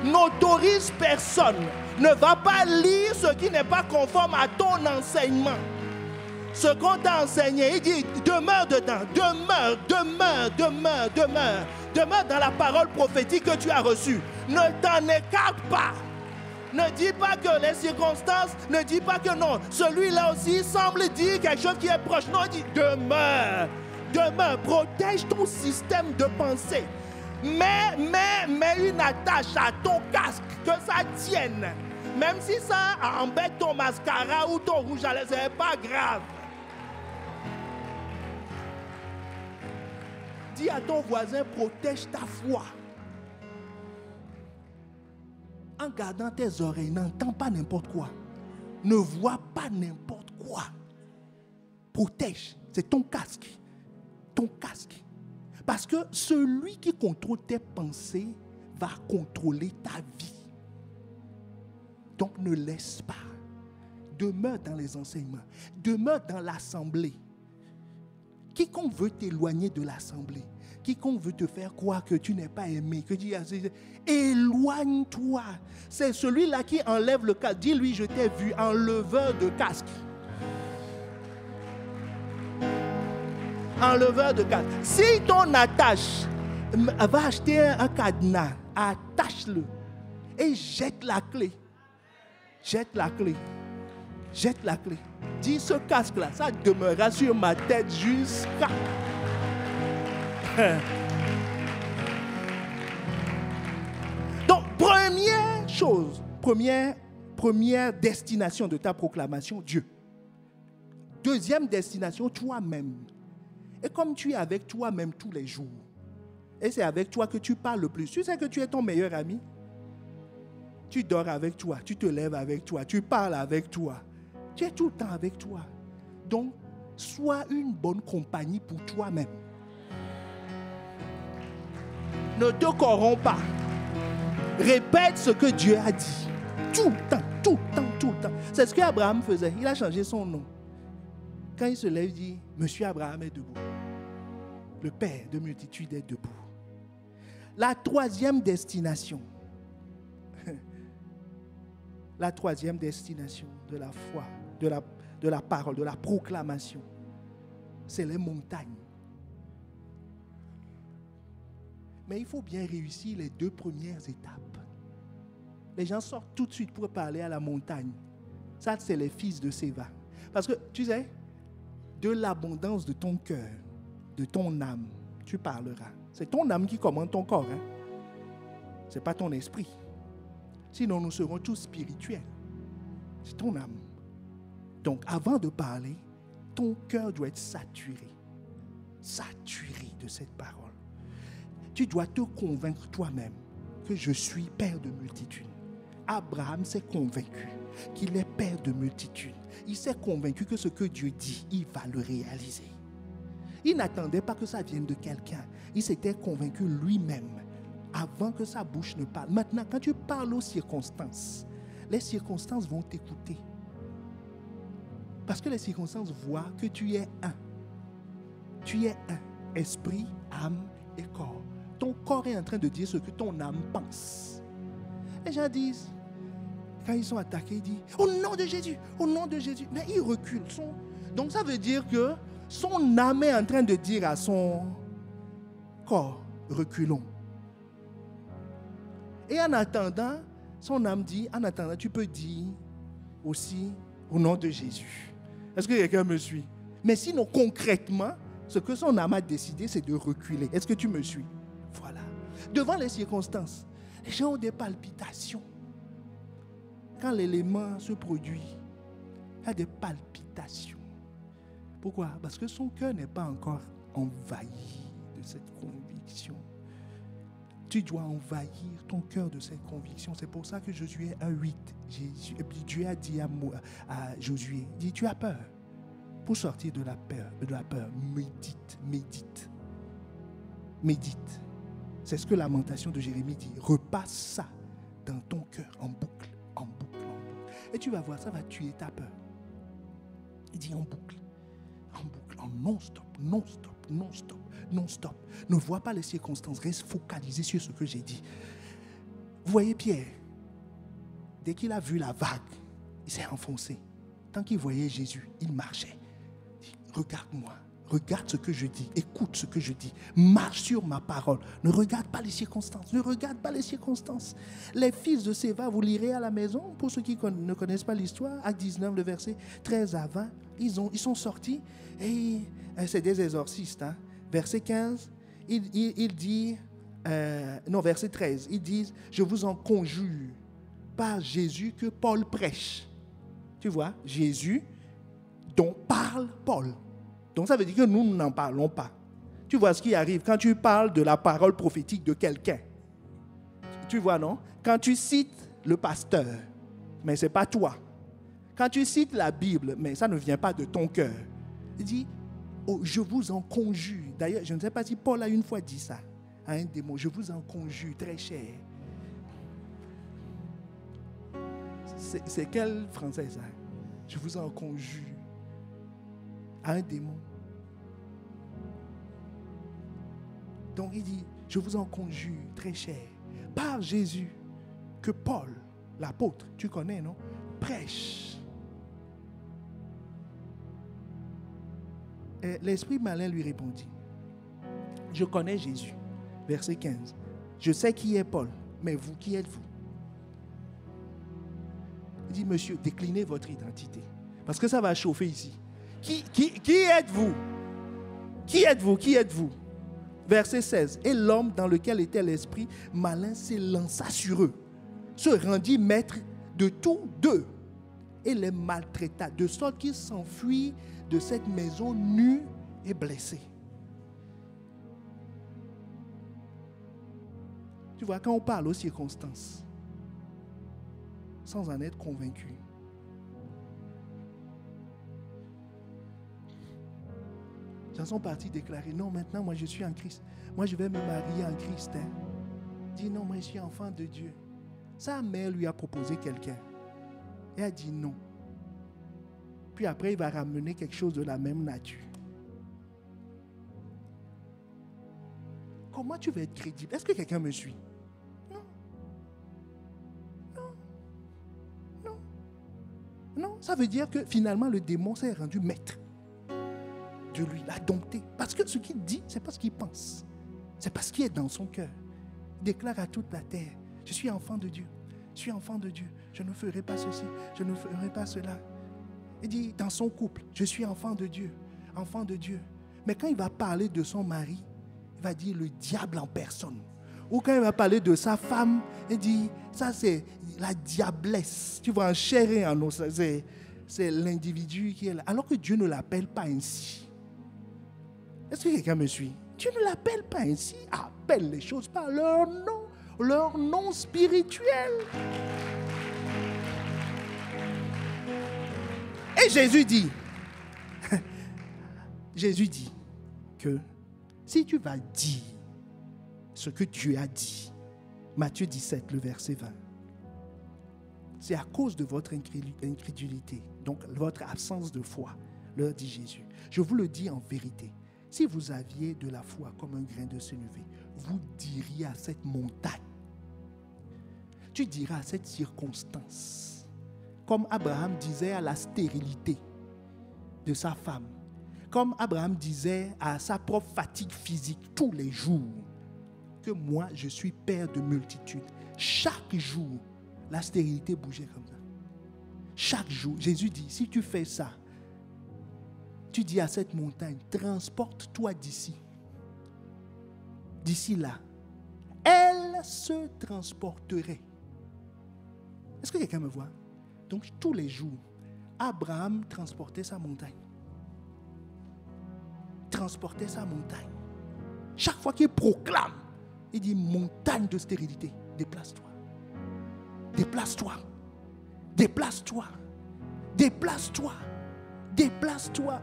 N'autorise personne. Ne va pas lire ce qui n'est pas conforme à ton enseignement. Ce qu'on t'a enseigné, il dit demeure dedans, demeure, demeure, demeure, demeure. Demeure dans la parole prophétique que tu as reçue. Ne t'en écarte pas. Ne dis pas que les circonstances, ne dis pas que non. Celui-là aussi semble dire quelque chose qui est proche. Non, il dit demeure, demeure, protège ton système de pensée. Mets une attache à ton casque, que ça tienne. Même si ça embête ton mascara ou ton rouge à lèvres, ce n'est pas grave. Dis à ton voisin, protège ta foi. En gardant tes oreilles, n'entends pas n'importe quoi. Ne vois pas n'importe quoi. Protège, c'est ton casque. Ton casque. Parce que celui qui contrôle tes pensées va contrôler ta vie. Donc ne laisse pas. Demeure dans les enseignements. Demeure dans l'assemblée. Quiconque veut t'éloigner de l'assemblée, quiconque veut te faire croire que tu n'es pas aimé, que tu éloigne-toi. C'est celui-là qui enlève le casque. Dis-lui, je t'ai vu, enleveur de casque. Enleveur de casque. Si ton attache, va acheter un cadenas, attache-le et jette la clé. Jette la clé. Jette la clé. Dis ce casque-là, ça demeurera sur ma tête jusqu'à... Donc, première chose, première destination de ta proclamation, Dieu. Deuxième destination, toi-même. Et comme tu es avec toi-même tous les jours, et c'est avec toi que tu parles le plus, tu sais que tu es ton meilleur ami. Tu dors avec toi, tu te lèves avec toi, tu parles avec toi. Tu es tout le temps avec toi. Donc, sois une bonne compagnie pour toi-même. Ne te corromps pas. Répète ce que Dieu a dit. Tout le temps, tout le temps, tout le temps. C'est ce qu'Abraham faisait. Il a changé son nom. Quand il se lève, il dit, Monsieur Abraham est debout. Le Père de multitude est debout. La troisième destination. La troisième destination de la foi, de la parole, de la proclamation, c'est les montagnes. Mais il faut bien réussir les deux premières étapes. Les gens sortent tout de suite pour parler à la montagne. Ça, c'est les fils de Séva. Parce que, tu sais, de l'abondance de ton cœur, de ton âme, tu parleras. C'est ton âme qui commande ton corps. Hein? Ce n'est pas ton esprit. Sinon, nous serons tous spirituels. C'est ton âme. Donc, avant de parler, ton cœur doit être saturé. Saturé de cette parole. Tu dois te convaincre toi-même que je suis père de multitudes. Abraham s'est convaincu qu'il est père de multitudes. Il s'est convaincu que ce que Dieu dit, il va le réaliser. Il n'attendait pas que ça vienne de quelqu'un. Il s'était convaincu lui-même avant que sa bouche ne parle. Maintenant, quand tu parles aux circonstances, les circonstances vont t'écouter. Parce que les circonstances voient que tu es un. Tu es un. Esprit, âme et corps. Ton corps est en train de dire ce que ton âme pense. Les gens disent, quand ils sont attaqués, ils disent, au nom de Jésus, au nom de Jésus. Mais ils reculent. Donc ça veut dire que son âme est en train de dire à son corps, reculons. Et en attendant, son âme dit, en attendant, tu peux dire aussi au nom de Jésus. Est-ce que quelqu'un me suit? Mais sinon, concrètement, ce que son âme a décidé, c'est de reculer. Est-ce que tu me suis? Voilà. Devant les circonstances, les gens ont des palpitations. Quand l'élément se produit, il y a des palpitations. Pourquoi? Parce que son cœur n'est pas encore envahi de cette conviction. Tu dois envahir ton cœur de cette conviction. C'est pour ça que Josué 1:8, Dieu a dit à Josué, dit, tu as peur. Pour sortir de la peur, médite. C'est ce que la lamentation de Jérémie dit. Repasse ça dans ton cœur en boucle. Et tu vas voir, ça va tuer ta peur. Il dit en boucle, en non-stop. Ne vois pas les circonstances, reste focalisé sur ce que j'ai dit. Vous voyez Pierre, dès qu'il a vu la vague, il s'est enfoncé. Tant qu'il voyait Jésus, il marchait. Il dit, regarde-moi, regarde ce que je dis, écoute ce que je dis, marche sur ma parole. Ne regarde pas les circonstances, Les fils de Séva, vous lirez à la maison, pour ceux qui ne connaissent pas l'histoire, Acte 19, le verset 13 à 20, ils sont sortis, et c'est des exorcistes. Verset 15, il dit, verset 13, ils disent, je vous en conjure par Jésus que Paul prêche. Tu vois, Jésus dont parle Paul. Donc ça veut dire que nous n'en parlons pas. Tu vois ce qui arrive quand tu parles de la parole prophétique de quelqu'un. Tu vois, non? Quand tu cites le pasteur, mais ce n'est pas toi. Quand tu cites la Bible, mais ça ne vient pas de ton cœur. Il dit, oh, je vous en conjure. D'ailleurs, je ne sais pas si Paul a une fois dit ça à un démon. Je vous en conjure, très cher. C'est quel français ça? Je vous en conjure. À un démon. Donc il dit, je vous en conjure, très cher, par Jésus, que Paul, l'apôtre, tu connais, non? Prêche. Et l'esprit malin lui répondit, je connais Jésus. Verset 15. Je sais qui est Paul, mais vous, qui êtes-vous? Il dit, monsieur, déclinez votre identité. Parce que ça va chauffer ici. Qui êtes-vous? Qui êtes-vous? Verset 16. Et l'homme dans lequel était l'esprit malin s'élança sur eux, se rendit maître de tous deux et les maltraita, de sorte qu'ils s'enfuient de cette maison nus et blessés. Tu vois, quand on parle aux circonstances, sans en être convaincu, ils sont partis déclarer, non, maintenant, moi, je suis en Christ. Moi, je vais me marier en Christ. Dit, non, moi, je suis enfant de Dieu. Sa mère lui a proposé quelqu'un. Et elle a dit non. Puis après, il va ramener quelque chose de la même nature. Comment tu vas être crédible? Est-ce que quelqu'un me suit? Non. Ça veut dire que finalement, le démon s'est rendu maître de lui, l'a dompté. Parce que ce qu'il dit, ce n'est pas ce qu'il pense. C'est pas ce qui est dans son cœur. Il déclare à toute la terre, je suis enfant de Dieu. Je suis enfant de Dieu. Je ne ferai pas ceci. Je ne ferai pas cela. Il dit dans son couple, je suis enfant de Dieu. Enfant de Dieu. Mais quand il va parler de son mari, il va dire le diable en personne. Ou quand il va parler de sa femme, il dit, ça c'est la diablesse. Tu vois, en chair et en os. C'est l'individu qui est là. Alors que Dieu ne l'appelle pas ainsi. Est-ce que quelqu'un me suit? Dieu ne l'appelle pas ainsi. Appelle les choses par leur nom spirituel. Et Jésus dit que si tu vas dire ce que Dieu a dit, Matthieu 17, le verset 20, c'est à cause de votre incrédulité, donc votre absence de foi, leur dit Jésus. Je vous le dis en vérité, si vous aviez de la foi comme un grain de sénévé, vous diriez à cette montagne, tu diras à cette circonstance, comme Abraham disait à la stérilité de sa femme, comme Abraham disait à sa propre fatigue physique tous les jours, que moi je suis père de multitudes. Chaque jour, la stérilité bougeait comme ça. Chaque jour, Jésus dit, si tu fais ça, tu dis à cette montagne, transporte-toi d'ici là. Elle se transporterait. Est-ce que quelqu'un me voit? Donc tous les jours, Abraham transportait sa montagne. Chaque fois qu'il proclame, il dit montagne de stérilité, déplace-toi. Déplace-toi. Déplace-toi. Déplace-toi. Déplace-toi.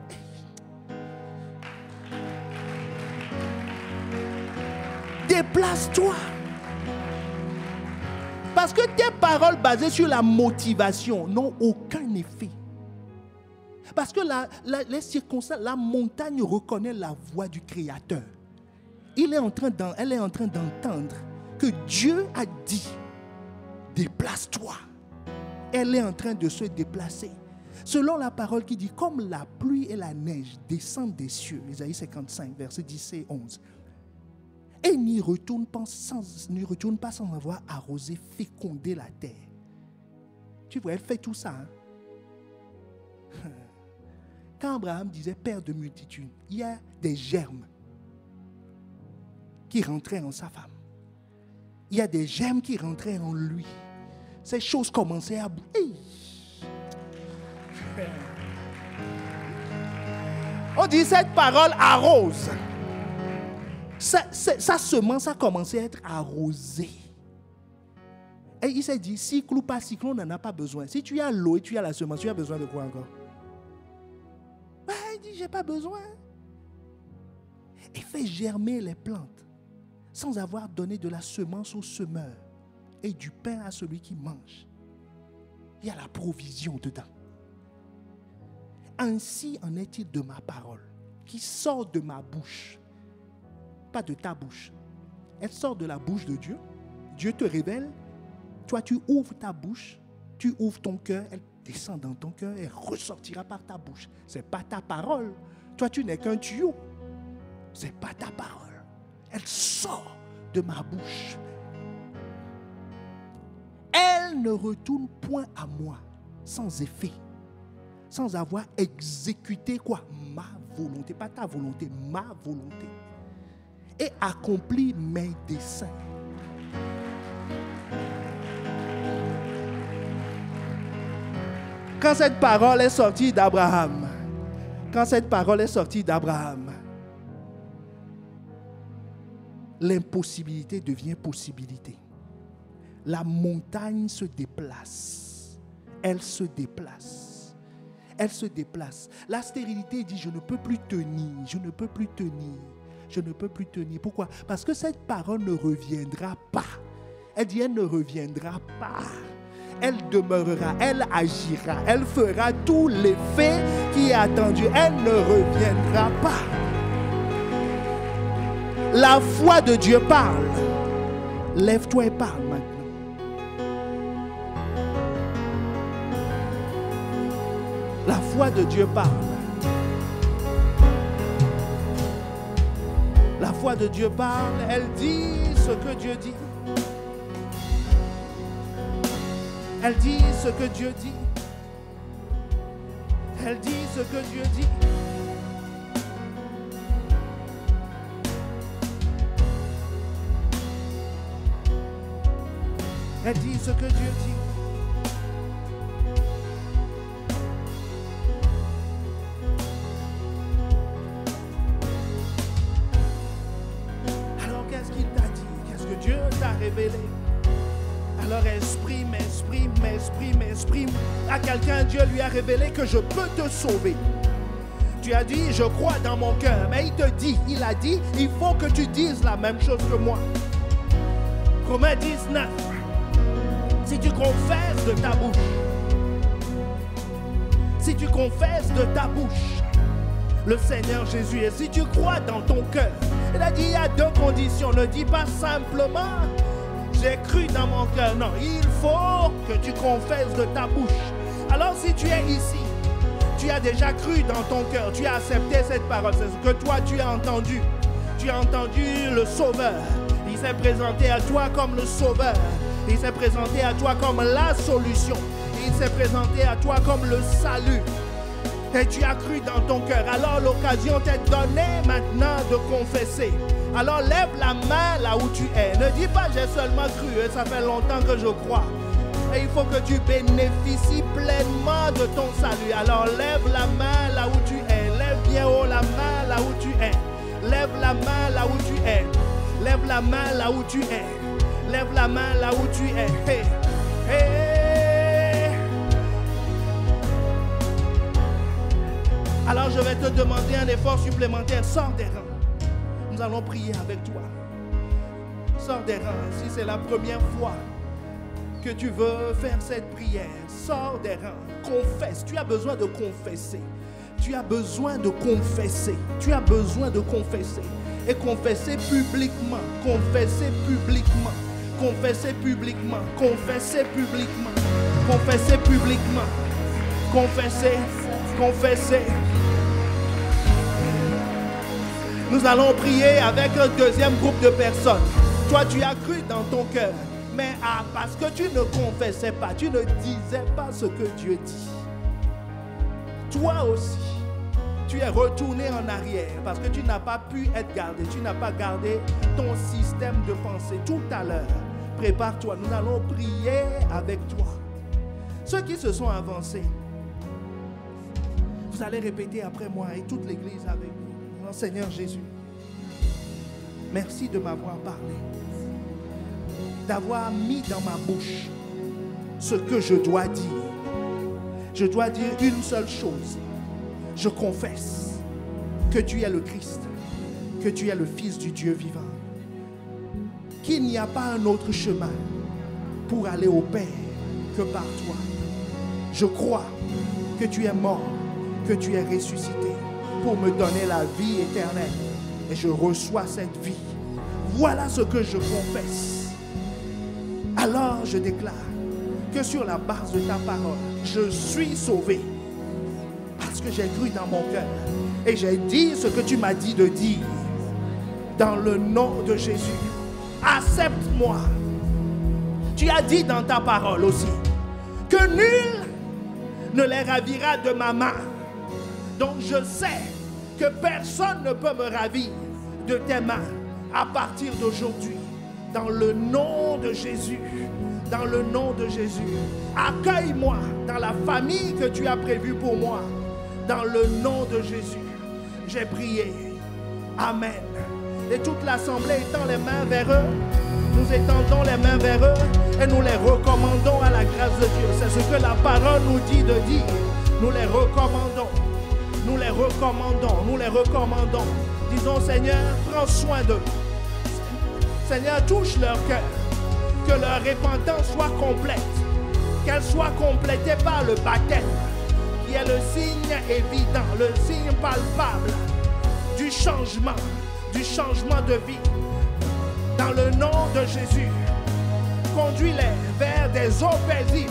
Déplace-toi. Parce que tes paroles basées sur la motivation n'ont aucun effet. Parce que les circonstances, la montagne reconnaît la voix du Créateur. Elle est en train d'entendre que Dieu a dit, déplace-toi. Elle est en train de se déplacer. Selon la parole qui dit, comme la pluie et la neige descendent des cieux, Ésaïe 55, versets 10 et 11, et n'y retourne pas sans avoir arrosé, fécondé la terre. Tu vois, elle fait tout ça. Hein? Quand Abraham disait père de multitudes, il y a des germes qui rentraient en sa femme. Il y a des germes qui rentraient en lui. Ces choses commençaient à bouger. On dit cette parole arrose. Sa semence a commencé à être arrosée. Et il s'est dit, cycle ou pas cycle, on n'en a pas besoin. Si tu as l'eau et tu as la semence, tu as besoin de quoi encore? Il dit, j'ai pas besoin. Et fait germer les plantes sans avoir donné de la semence au semeur et du pain à celui qui mange. Il y a la provision dedans. Ainsi en est-il de ma parole qui sort de ma bouche. Pas de ta bouche. Elle sort de la bouche de Dieu. Dieu te révèle. Toi, tu ouvres ta bouche. Tu ouvres ton cœur. Elle descend dans ton cœur et ressortira par ta bouche. Ce n'est pas ta parole. Toi, tu n'es qu'un tuyau. Ce n'est pas ta parole. Elle sort de ma bouche. Elle ne retourne point à moi sans effet. Sans avoir exécuté quoi? Ma volonté. Pas ta volonté, ma volonté. Et accompli mes desseins. Quand cette parole est sortie d'Abraham, l'impossibilité devient possibilité. La montagne se déplace. Elle se déplace. Elle se déplace. La stérilité dit, je ne peux plus tenir, je ne peux plus tenir. Je ne peux plus tenir. Pourquoi? Parce que cette parole ne reviendra pas. Elle dit, elle ne reviendra pas. Elle demeurera, elle agira, elle fera tout l'effet qui est attendu. Elle ne reviendra pas. La foi de Dieu parle. Lève-toi et parle maintenant. La foi de Dieu parle. La foi de Dieu parle, elle dit ce que Dieu dit. Elle dit ce que Dieu dit. Elle dit ce que Dieu dit. Elle dit ce que Dieu dit. Alors qu'est-ce qu'il t'a dit? Qu'est-ce que Dieu t'a révélé? Alors exprime à quelqu'un. Dieu lui a révélé que je peux te sauver. Tu as dit, je crois dans mon cœur. Mais il a dit, il faut que tu dises la même chose que moi. Romains 19. Si tu confesses de ta bouche, le Seigneur Jésus, et si tu crois dans ton cœur, il a dit, il y a deux conditions. Ne dis pas simplement, j'ai cru dans mon cœur. Non, il faut que tu confesses de ta bouche. Alors si tu es ici, tu as déjà cru dans ton cœur, tu as accepté cette parole, c'est ce que toi tu as entendu. Tu as entendu le Sauveur. Il s'est présenté à toi comme le Sauveur. Il s'est présenté à toi comme la solution. Il s'est présenté à toi comme le salut. Et tu as cru dans ton cœur. Alors l'occasion t'est donnée maintenant de confesser. Alors lève la main là où tu es. Ne dis pas j'ai seulement cru, ça fait longtemps que je crois. Et il faut que tu bénéficies pleinement de ton salut. Alors lève la main là où tu es. Lève bien haut la main là où tu es. Lève la main là où tu es. la main là où tu es. Lève la main là où tu es. Hey. Hey. Alors je vais te demander un effort supplémentaire. Sors des rangs. Nous allons prier avec toi. Sors des rangs. Si c'est la première fois que tu veux faire cette prière, sors des rangs. Confesse. Tu as besoin de confesser. Tu as besoin de confesser. Tu as besoin de confesser. Et confesser publiquement. Confesser publiquement. Confesser publiquement. Confesser publiquement. Confesser publiquement. Confesser. Confesser. Nous allons prier avec un deuxième groupe de personnes. Toi, tu as cru dans ton cœur. Mais parce que tu ne confessais pas, tu ne disais pas ce que Dieu dit. Toi aussi, tu es retourné en arrière parce que tu n'as pas pu être gardé. Tu n'as pas gardé ton système de pensée. Tout à l'heure, prépare-toi. Nous allons prier avec toi. Ceux qui se sont avancés, vous allez répéter après moi et toute l'église avec vous. Oh, Seigneur Jésus, merci de m'avoir parlé, d'avoir mis dans ma bouche ce que je dois dire. Je dois dire une seule chose. Je confesse que tu es le Christ, que tu es le Fils du Dieu vivant, qu'il n'y a pas un autre chemin pour aller au Père que par toi. Je crois que tu es mort, que tu es ressuscité pour me donner la vie éternelle. Et je reçois cette vie. Voilà ce que je confesse. Alors je déclare que sur la base de ta parole, je suis sauvé. Parce que j'ai cru dans mon cœur. Et j'ai dit ce que tu m'as dit de dire. Dans le nom de Jésus. Accepte-moi. Tu as dit dans ta parole aussi que nul ne les ravira de ma main. Donc je sais que personne ne peut me ravir de tes mains à partir d'aujourd'hui. Dans le nom de Jésus. Dans le nom de Jésus. Accueille-moi dans la famille que tu as prévue pour moi. Dans le nom de Jésus. J'ai prié. Amen. Et toute l'assemblée étend les mains vers eux. Nous étendons les mains vers eux et nous les recommandons à la grâce de Dieu. C'est ce que la parole nous dit de dire. Nous les recommandons. Nous les recommandons. Nous les recommandons. Disons, Seigneur, prends soin d'eux. Seigneur, touche leur cœur. Que leur repentance soit complète. Qu'elle soit complétée par le baptême, qui est le signe évident, le signe palpable du changement de vie. Dans le nom de Jésus, conduis-les vers des eaux paisibles.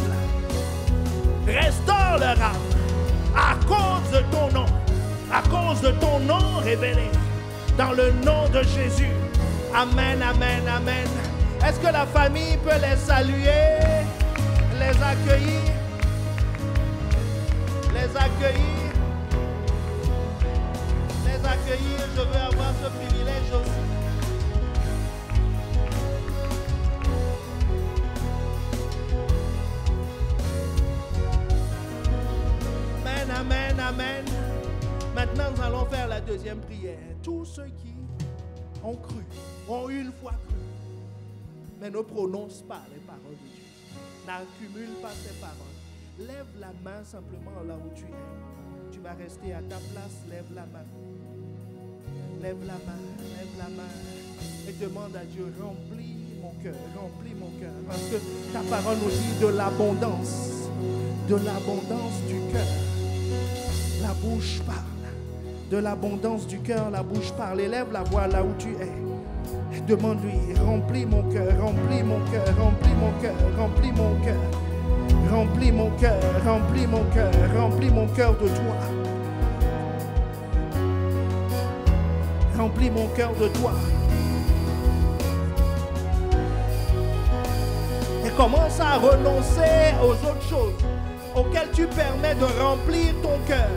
Restaure leur âme à cause de ton nom, à cause de ton nom révélé. Dans le nom de Jésus. Amen, amen, amen. Est-ce que la famille peut les saluer, les accueillir? Les accueillir. Les accueillir, je veux avoir ce privilège aussi. Amen, amen, amen. Maintenant, nous allons faire la deuxième prière. Tous ceux qui ont cru, ont une fois cru, mais ne prononcent pas les paroles de Dieu, n'accumulent pas ces paroles. Lève la main simplement là où tu es. Tu vas rester à ta place, lève la main. Lève la main, lève la main. Et demande à Dieu, remplis mon cœur, remplis mon cœur. Parce que ta parole nous dit de l'abondance du cœur. La bouche parle. De l'abondance du cœur, la bouche parle. Élève la voix là où tu es. Demande-lui, remplis mon cœur, remplis mon cœur, remplis mon cœur, remplis mon cœur. Remplis mon cœur, remplis mon cœur, remplis mon cœur de toi. Remplis mon cœur de toi. Et commence à renoncer aux autres choses auxquelles tu permets de remplir ton cœur.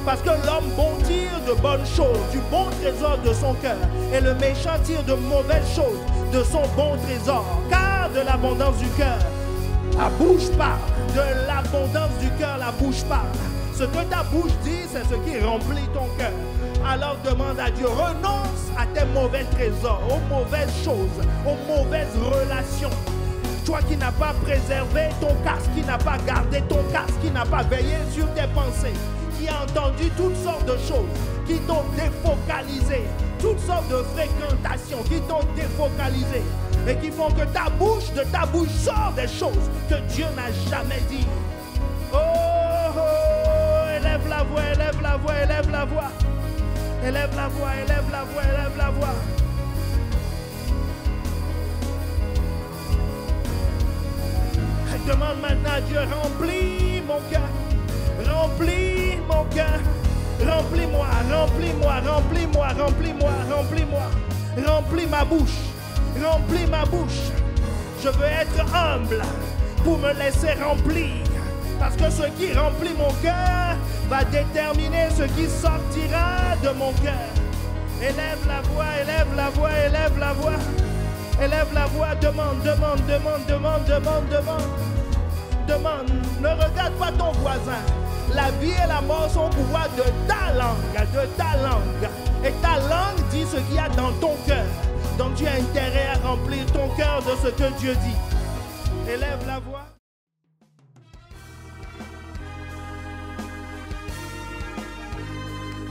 Parce que l'homme bon tire de bonnes choses, du bon trésor de son cœur. Et le méchant tire de mauvaises choses de son bon trésor. Car de l'abondance du cœur, la bouche parle. De l'abondance du cœur, la bouche parle. Ce que ta bouche dit, c'est ce qui remplit ton cœur. Alors demande à Dieu, renonce à tes mauvais trésors, aux mauvaises choses, aux mauvaises relations. Toi qui n'as pas préservé ton casque, qui n'as pas gardé ton casque, qui n'as pas veillé sur tes pensées, qui a entendu toutes sortes de choses, qui t'ont défocalisé, toutes sortes de fréquentations qui t'ont défocalisé et qui font que de ta bouche sort des choses que Dieu n'a jamais dit. Oh, oh, élève la voix, élève la voix, élève la voix. Élève la voix, élève la voix, élève la voix. Demande maintenant à Dieu, remplis mon cœur, remplis mon cœur, remplis-moi, remplis-moi, remplis-moi, remplis-moi, remplis-moi, remplis ma bouche, remplis ma bouche. Je veux être humble pour me laisser remplir, parce que ce qui remplit mon cœur va déterminer ce qui sortira de mon cœur. Élève la voix, élève la voix, élève la voix. Élève la voix, demande, demande, demande, demande, demande, demande. Demande, ne regarde pas ton voisin. La vie et la mort sont au pouvoir de ta langue, de ta langue. Et ta langue dit ce qu'il y a dans ton cœur. Donc tu as intérêt à remplir ton cœur de ce que Dieu dit. Élève la voix.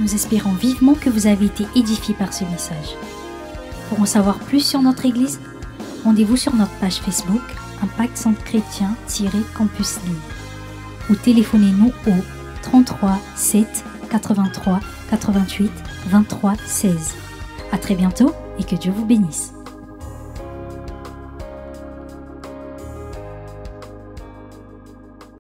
Nous espérons vivement que vous avez été édifiés par ce message. Pour en savoir plus sur notre Église, rendez-vous sur notre page Facebook Impact Centre Chrétien-Campus Lille ou téléphonez-nous au 33 7 83 88 23 16. À très bientôt et que Dieu vous bénisse.